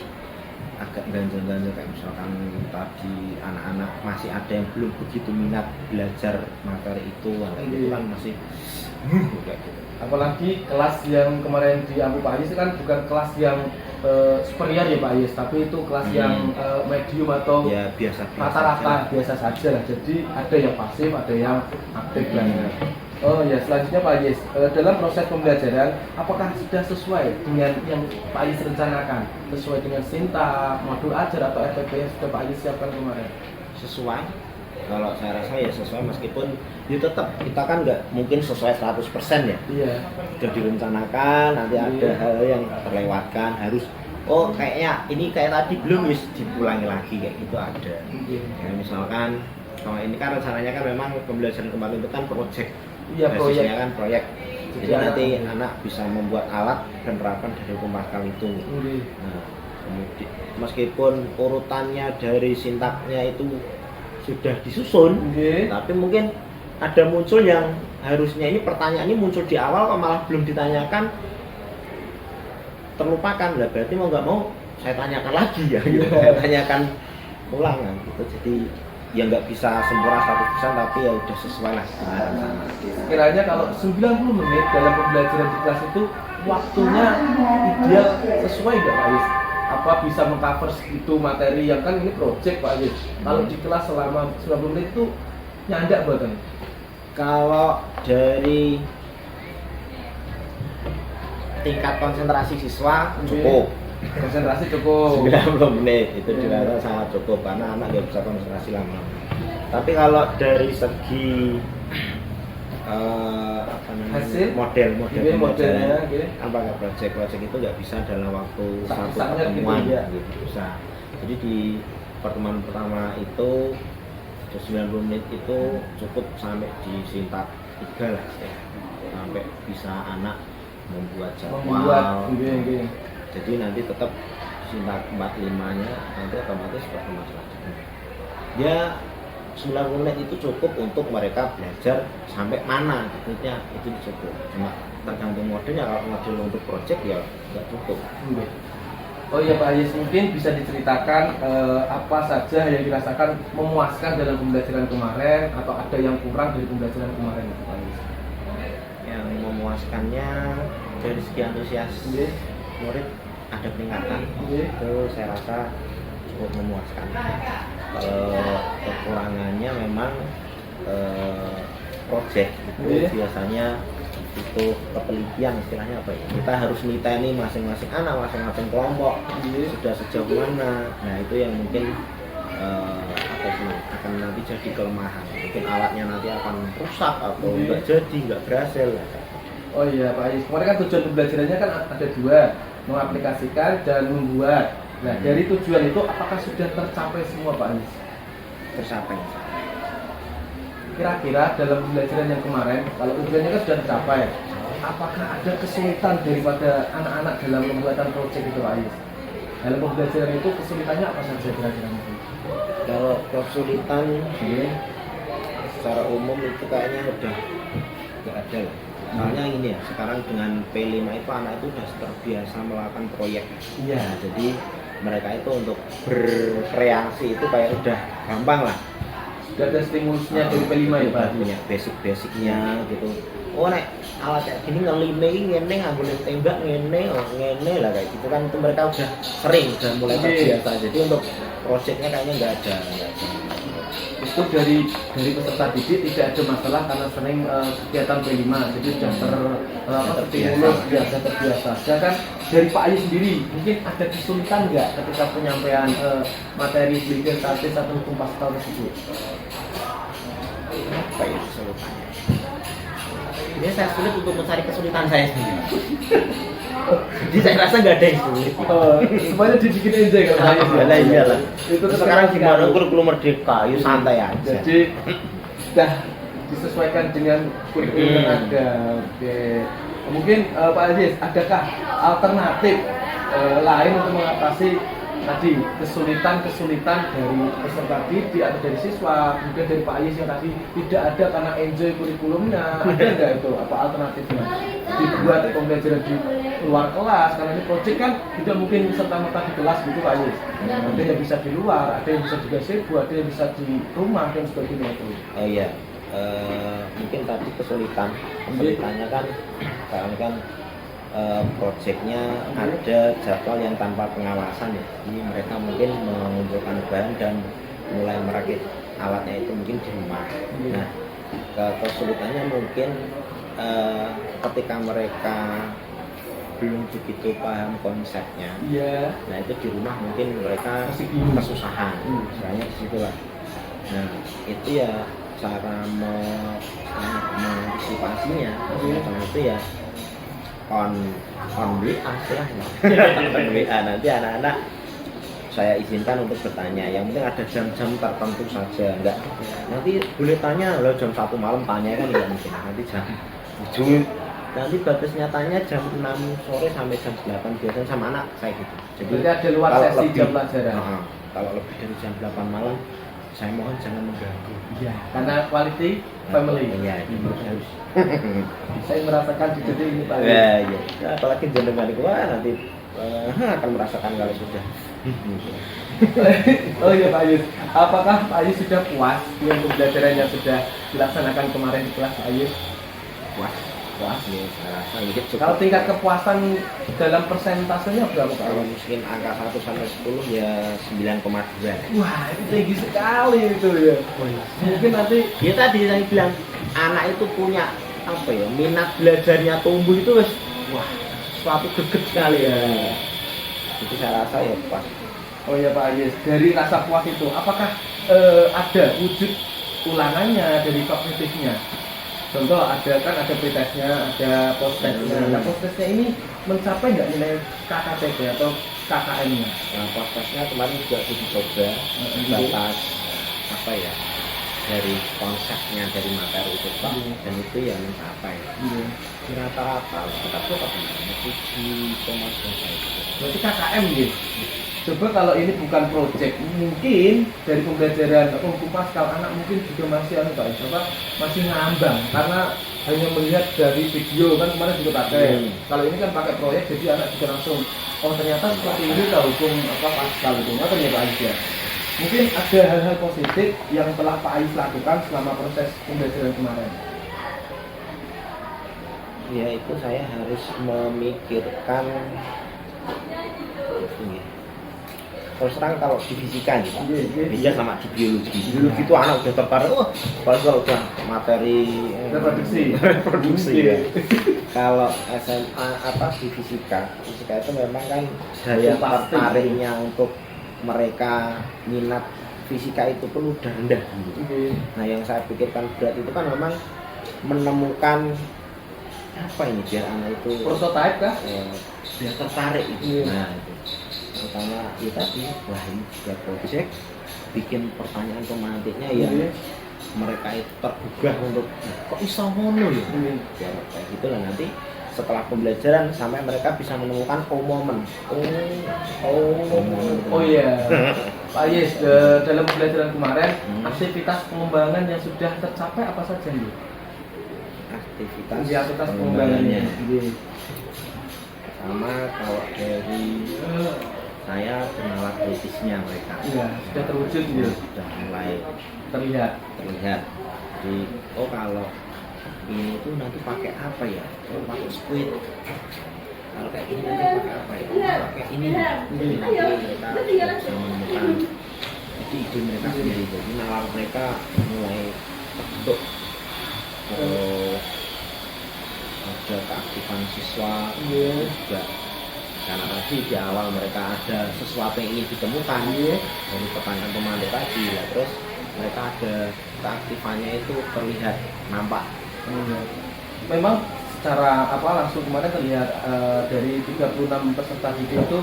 agak ganjel-ganjel kayak misalkan tadi anak-anak masih ada yang belum begitu minat belajar materi itu, itu kan masih kayak gitu. Apalagi kelas yang kemarin di Ampu Pak Ayes itu kan bukan kelas yang superior ya Pak Ayes, tapi itu kelas yang medium atau Ya biasa rata-rata biasa saja lah. Jadi ada yang pasif, ada yang aktif banget. Oh ya, selanjutnya Pak Ayes, dalam proses pembelajaran apakah sudah sesuai dengan yang Pak Ayes rencanakan? Sesuai dengan Sinta, modul ajar atau FPP yang sudah Pak Ayes siapkan kemarin? sesuai. Kalau saya rasa ya sesuai, meskipun ya tetap kita kan nggak mungkin sesuai 100% ya. Iya. Sudah direncanakan, nanti ada hal yang terlewatkan, harus oh kayaknya ini kayak tadi belum wis diulangi lagi kayak gitu ada. Ya, misalkan kalau ini kan rencananya kan memang pembelajaran kemarin itu kan proyek. Iya, proyek. Basisnya kan proyek. Jadi nanti anak bisa membuat alat penerapan dari Kumpaskal itu. Nah, kemudian meskipun urutannya dari sintaknya itu sudah disusun, tapi mungkin ada muncul yang harusnya ini pertanyaan ini muncul di awal kok malah belum ditanyakan, terlupakan lah, berarti mau nggak mau saya tanyakan lagi ya, gitu. Saya tanyakan ulang kan, gitu. Jadi ya nggak bisa sempurna 100% tapi ya udah sesuai lah dengan rencana. Kiranya kalau 90 menit dalam pembelajaran di kelas itu waktunya ideal sesuai nggak Pak Ayes? Apa bisa mengcover segitu materi yang kan ini project Pak Ayes? Kalau di kelas selama 90 menit itu nyandak buatan? Kalau dari tingkat konsentrasi siswa cukup. Konsentrasi cukup 90 menit itu dirasa sangat cukup karena anak nggak bisa konsentrasi lama. Tapi kalau dari segi apa namanya, hasil model modelnya apa proyek itu nggak bisa dalam waktu satu Sangat pertemuan gitu, ya. gitu bisa. Jadi di pertemuan pertama itu 90 menit itu cukup sampai di sintak 3 lah ya. Sampai bisa anak membuat jadwal. Jadi nanti tetap sintak 45-nya nanti otomatis pertemuan selanjutnya. Ya 90 menit itu cukup untuk mereka belajar sampai mana gitu ya, itu cukup. Cuma tergantung modelnya, kalau model untuk project ya nggak cukup. Oh iya Pak Ayes, mungkin bisa diceritakan apa saja yang dirasakan memuaskan dalam pembelajaran kemarin atau ada yang kurang dari pembelajaran kemarin Pak Ayes? Yang memuaskannya dari segi antusias murid ada peningkatan, itu saya rasa cukup memuaskan. Kekurangannya memang project itu biasanya itu ketelitian, istilahnya apa ya, kita harus niteni masing-masing anak, masing-masing kelompok sudah sejauh mana. Nah itu yang mungkin akan nanti jadi kelemahan, mungkin alatnya nanti akan rusak atau nggak jadi, nggak berhasil. Oh iya Pak Ayes, kemarin kan tujuan pembelajarannya kan ada 2, mengaplikasikan dan membuat. Nah dari tujuan itu apakah sudah tercapai semua Pak Ayes? Tercapai. Kira-kira dalam pembelajaran yang kemarin, kalau tujuannya kan sudah tercapai, apakah ada kesulitan daripada anak-anak dalam pembuatan proyek itu Pak Ayes? Dalam pembelajaran itu kesulitannya apa saja kira-kira? Kalau kesulitan secara umum itu kayaknya udah nggak ada lah. Soalnya ini ya, sekarang dengan P5 itu anak itu sudah terbiasa melakukan proyek. Iya. Nah, jadi mereka itu untuk berkreasi itu kayak udah gampang lah. Sudah ada stimulusnya dari P5 ya Pak? Punya basic-basicnya gitu. Oh nek alat kayak gini ngeline ngene nganggo tembak ngene lah kayak gitu kan, itu mereka udah sering, udah mulai terbiasa. Jadi untuk proyeknya kayaknya nggak ada. Itu dari peserta didik tidak ada masalah karena sering kegiatan P5, jadi sudah terbiasa. Sedangkan dari Pak Ayes sendiri mungkin ada kesulitan nggak ketika penyampaian materi sintesis atau Kumpaskal tersebut? Apa ya kesulitannya? Ini saya sulit untuk mencari kesulitan saya sendiri. Jadi saya rasa nggak ada yang sulit. Semuanya dibikin enjoy kalau Pak Ayes. Lah iyalah. Itu sekarang gimana kurikulum merdeka, yuk santai aja. Jadi sudah disesuaikan dengan kurikulum yang ada. Oke. Mungkin Pak Ayes, adakah alternatif lain untuk mengatasi tadi kesulitan dari peserta didik atau dari siswa, kemudian dari Pak Ayes yang tadi tidak ada karena enjoy kurikulumnya, ada nggak itu apa alternatifnya dibuat pembelajaran di luar kelas? Karena ini proyek kan tidak mungkin serta-merta di kelas gitu Pak Ayes, ada yang bisa di luar, ada yang bisa di gazebo, ada yang bisa di rumah dan sebagainya itu. Oh iya, mungkin tadi kesulitannya kan karena kan proyeknya ada jadwal yang tanpa pengawasan ya. Jadi mereka mungkin mengumpulkan bahan dan mulai merakit alatnya itu mungkin di rumah. Nah, kesulitannya mungkin ketika mereka belum begitu paham konsepnya. Iya. Nah itu di rumah mungkin mereka kesusahan, misalnya di situ lah. Nah itu ya cara mengantisipasinya. Karena itu ya on WA istilahnya. On WA nanti anak-anak saya izinkan untuk bertanya. Yang penting ada jam-jam tertentu saja. Enggak. Nanti boleh tanya loh jam 1 malam tanya kan enggak mungkin. Nanti jam 7. Nanti batasnya tanya jam 6 sore sampai jam 8 biasanya sama anak saya gitu. Jadi ada luar sesi jam pelajaran. Kalau lebih dari jam 8 malam saya mohon jangan mengganggu. Iya, karena quality family. Iya, itu harus. Saya merasakan di sini ini Pak. Iya, iya. Ya, apalagi jenengan itu nanti akan merasakan kalau sudah. Oh iya Pak Ayus, apakah Pak Ayus sudah puas dengan pembelajaran yang sudah dilaksanakan kemarin di kelas Pak Ayus? Puas ya, saya rasa gitu. Kalau tingkat kepuasan dalam persentasenya berapa Pak? Kalau mungkin angka 1 sampai 10 ya 9,2. Wah, itu tinggi sekali itu ya. Mungkin nanti ya tadi saya bilang anak itu punya apa ya, minat belajarnya tumbuh itu wes wah, suatu greget sekali ya. Jadi saya rasa ya pas. Oh ya Pak Ayus, dari rasa puas itu apakah ada wujud ulangannya dari kognitifnya? Contoh ada pretesnya, ada postesnya. Nah, postesnya ini mencapai nggak nilai KKTB atau KKM-nya? Nah, postesnya kemarin juga sudah dicoba batas apa ya dari konsepnya dari materi itu Pak, dan itu yang mencapai. Rata-rata kita berapa? 7,2. Berarti KKM gitu. Coba kalau ini bukan project, mungkin dari pembelajaran hukum Pascal anak mungkin juga masih masih ngambang karena hanya melihat dari video kan kemarin juga pakai. Kalau ini kan pakai proyek jadi anak juga langsung oh ternyata seperti ini kalau hukum Pascal itu apa ya Pak Ais ya. Mungkin ada hal-hal positif yang telah Pak Ais lakukan selama proses pembelajaran kemarin. Ya itu saya harus memikirkan ini. Terus terang kalau di fisika gitu, beda sama di biologi. Biologi itu anak udah tertarik, kalau udah materi reproduksi ya. Kalau SMA di fisika itu memang kan daya tertariknya untuk mereka minat fisika itu pun udah rendah. Nah yang saya pikirkan berat itu kan memang menemukan apa ini biar anak itu prototipe kah? Biar tertarik itu. Nah itu. Pertama ya tadi wah ini juga project bikin pertanyaan pemantiknya yang mereka itu tergugah untuk kok iso ngono ya ya kayak gitulah nanti setelah pembelajaran sampai mereka bisa menemukan momen iya Pak Yes dalam pembelajaran kemarin aktivitas pengembangan yang sudah tercapai apa saja nih aktivitas pengembangannya pertama kalau dari saya kenalan kritisnya mereka. Iya, sudah terwujud ya. Sudah mulai terlihat. Jadi, kalau ini tuh nanti pakai apa ya? Pakai squid. Kalau kayak ini nanti pakai apa ya? Pakai ini. Jadi nanti mereka bisa menemukan ide mereka sendiri. Jadi nalar mereka mulai terbentuk. Ada keaktifan siswa juga. Karena tadi di awal mereka ada sesuatu yang ingin ditemukan dari pertanyaan pemantik tadi ya, terus mereka ada keaktifannya itu terlihat nampak. Memang secara langsung kemarin terlihat dari 36 peserta didik itu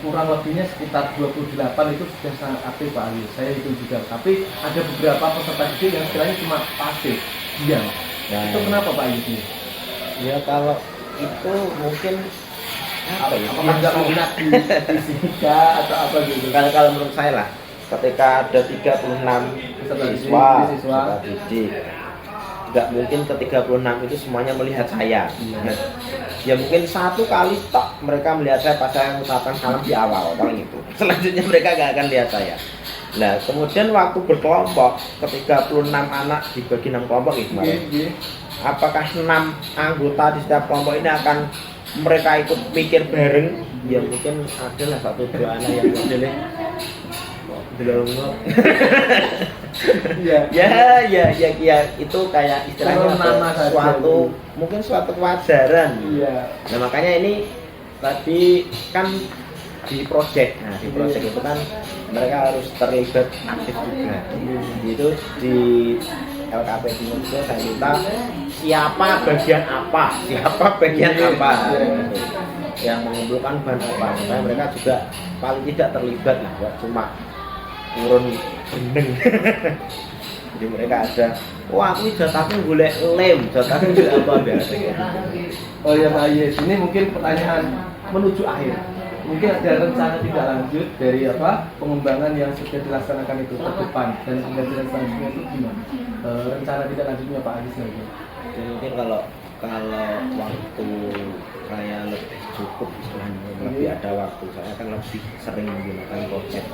kurang lebihnya sekitar 28 itu sudah sangat aktif Pak Ali. Saya hitung juga. Tapi ada beberapa peserta didik yang sekiranya cuma pasif diam. Itu kenapa Pak Ali? Ya kalau itu mungkin apa ya? Apakah nggak minat di fisika atau apa gitu? Kalau menurut saya lah, ketika ada 36 siswa didik, nggak mungkin ke 36 itu semuanya melihat saya. Ya mungkin satu kali tok mereka melihat saya pas saya mengucapkan salam di awal, paling itu. Selanjutnya mereka nggak akan lihat saya. Nah kemudian waktu berkelompok, ke 36 anak dibagi 6 kelompok ya kemarin. apakah 6 anggota di setiap kelompok ini akan mereka ikut mikir bareng? Ya mungkin adalah satu dua anak yang modelnya ya itu kayak istilahnya suatu mungkin suatu kewajaran. Nah makanya ini tadi kan di project, nah di project itu kan mereka harus terlibat aktif juga. Itu di LKP Timur itu saya minta siapa bagian apa yang mengumpulkan bahan apa supaya mereka juga paling tidak terlibat lah, gak cuma turun beneng. Jadi mereka ada, wah aku jatahku golek lem, jatahku golek apa biasa. Oh ya Pak Yes, ini mungkin pertanyaan menuju akhir. Mungkin ada rencana tidak lanjut dari pengembangan yang sudah dilaksanakan itu ke depan dan pembelajaran selanjutnya itu gimana? Rencana tidak lanjutnya Pak Agis lagi. Jadi mungkin kalau waktu saya lebih cukup istilahnya, lebih ada waktu, saya akan lebih sering menggunakan project.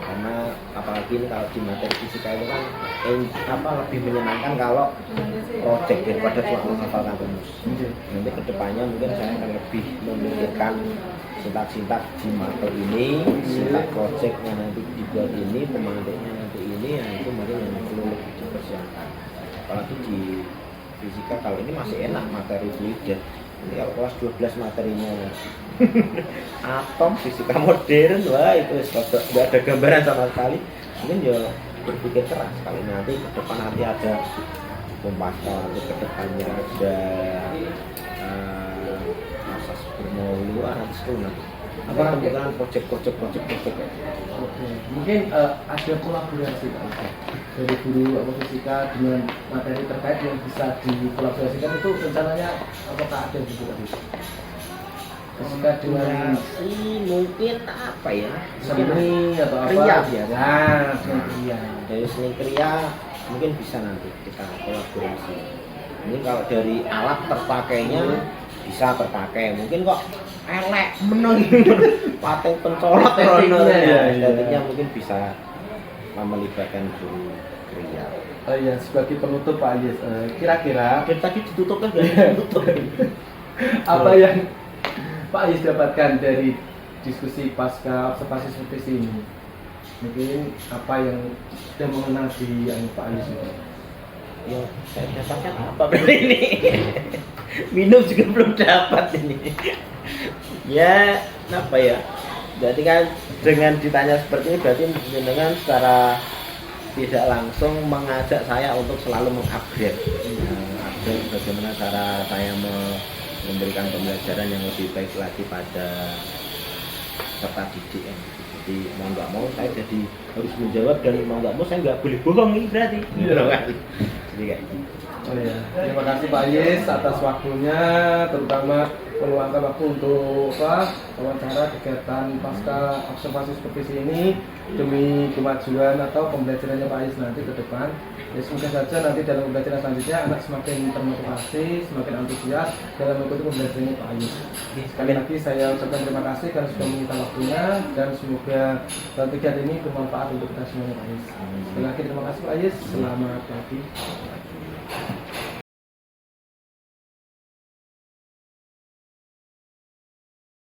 Karena apalagi ini kalau di materi fisika itu kan lebih menyenangkan kalau project daripada cuma menghafalkan rumus. Nanti kedepannya mungkin saya akan lebih memikirkan sintak-sintak di mater ini, sintak projectnya nanti dibuat ini, pemantiknya nanti ini, ya itu mungkin yang perlu lebih dipersiapkan. Apalagi di fisika kalau ini masih enak materi fluida. Ini kalau kelas 12 materinya atom, fisika modern, wah itu tidak ada gambaran sama sekali. Mungkin ya berpikir keras kalau nanti ke depan nanti ada Pascal, nanti ke depannya ada asas bermaulu, nanti seru nanti. Apa kemungkinan project. Mungkin ada kolaborasi Pak dari guru fisika dengan materi terkait yang bisa dikolaborasikan, itu rencananya apakah ada gitu tadi? Fisika dengan mungkin apa ya? Seni atau apa? Kriya ya. Nah, seni kriya. Dari seni kriya mungkin bisa nanti kita kolaborasi. Ini kalau dari alat terpakainya bisa terpakai, mungkin kok elek meneng paten pencolot estetiknya mungkin bisa melibatkan guru kriya. Oh iya, sebagai penutup Pak Yes, kira-kira tadi ditutup kan ditutup. apa yang Pak Yes dapatkan dari diskusi pasca observasi seperti ini? Mungkin apa yang sudah mengenal di Pak Yes itu? Ya, saya dapatkan apa berarti ini? Minum juga belum dapat ini. Ya, apa ya? Berarti kan dengan ditanya seperti ini berarti dengan secara tidak langsung mengajak saya untuk selalu mengupgrade. Upgrade bagaimana cara saya memberikan pembelajaran yang lebih baik lagi pada peserta didik. Jadi mau nggak mau saya jadi harus menjawab, dan mau nggak mau saya nggak boleh bohong ini berarti. Jadi kayak gitu. Oh ya, terima kasih Pak Yes atas waktunya, terutama meluangkan waktu untuk wawancara kegiatan pasca observasi seperti ini demi kemajuan atau pembelajarannya Pak Yes nanti ke depan. Ya semoga saja nanti dalam pembelajaran selanjutnya anak semakin termotivasi, semakin antusias dalam mengikuti pembelajarannya Pak Yes. Sekali lagi saya ucapkan terima kasih karena sudah menyita waktunya, dan semoga kegiatan ini bermanfaat untuk kita semuanya Pak Yes. Sekali lagi terima kasih Pak Yes, selamat pagi.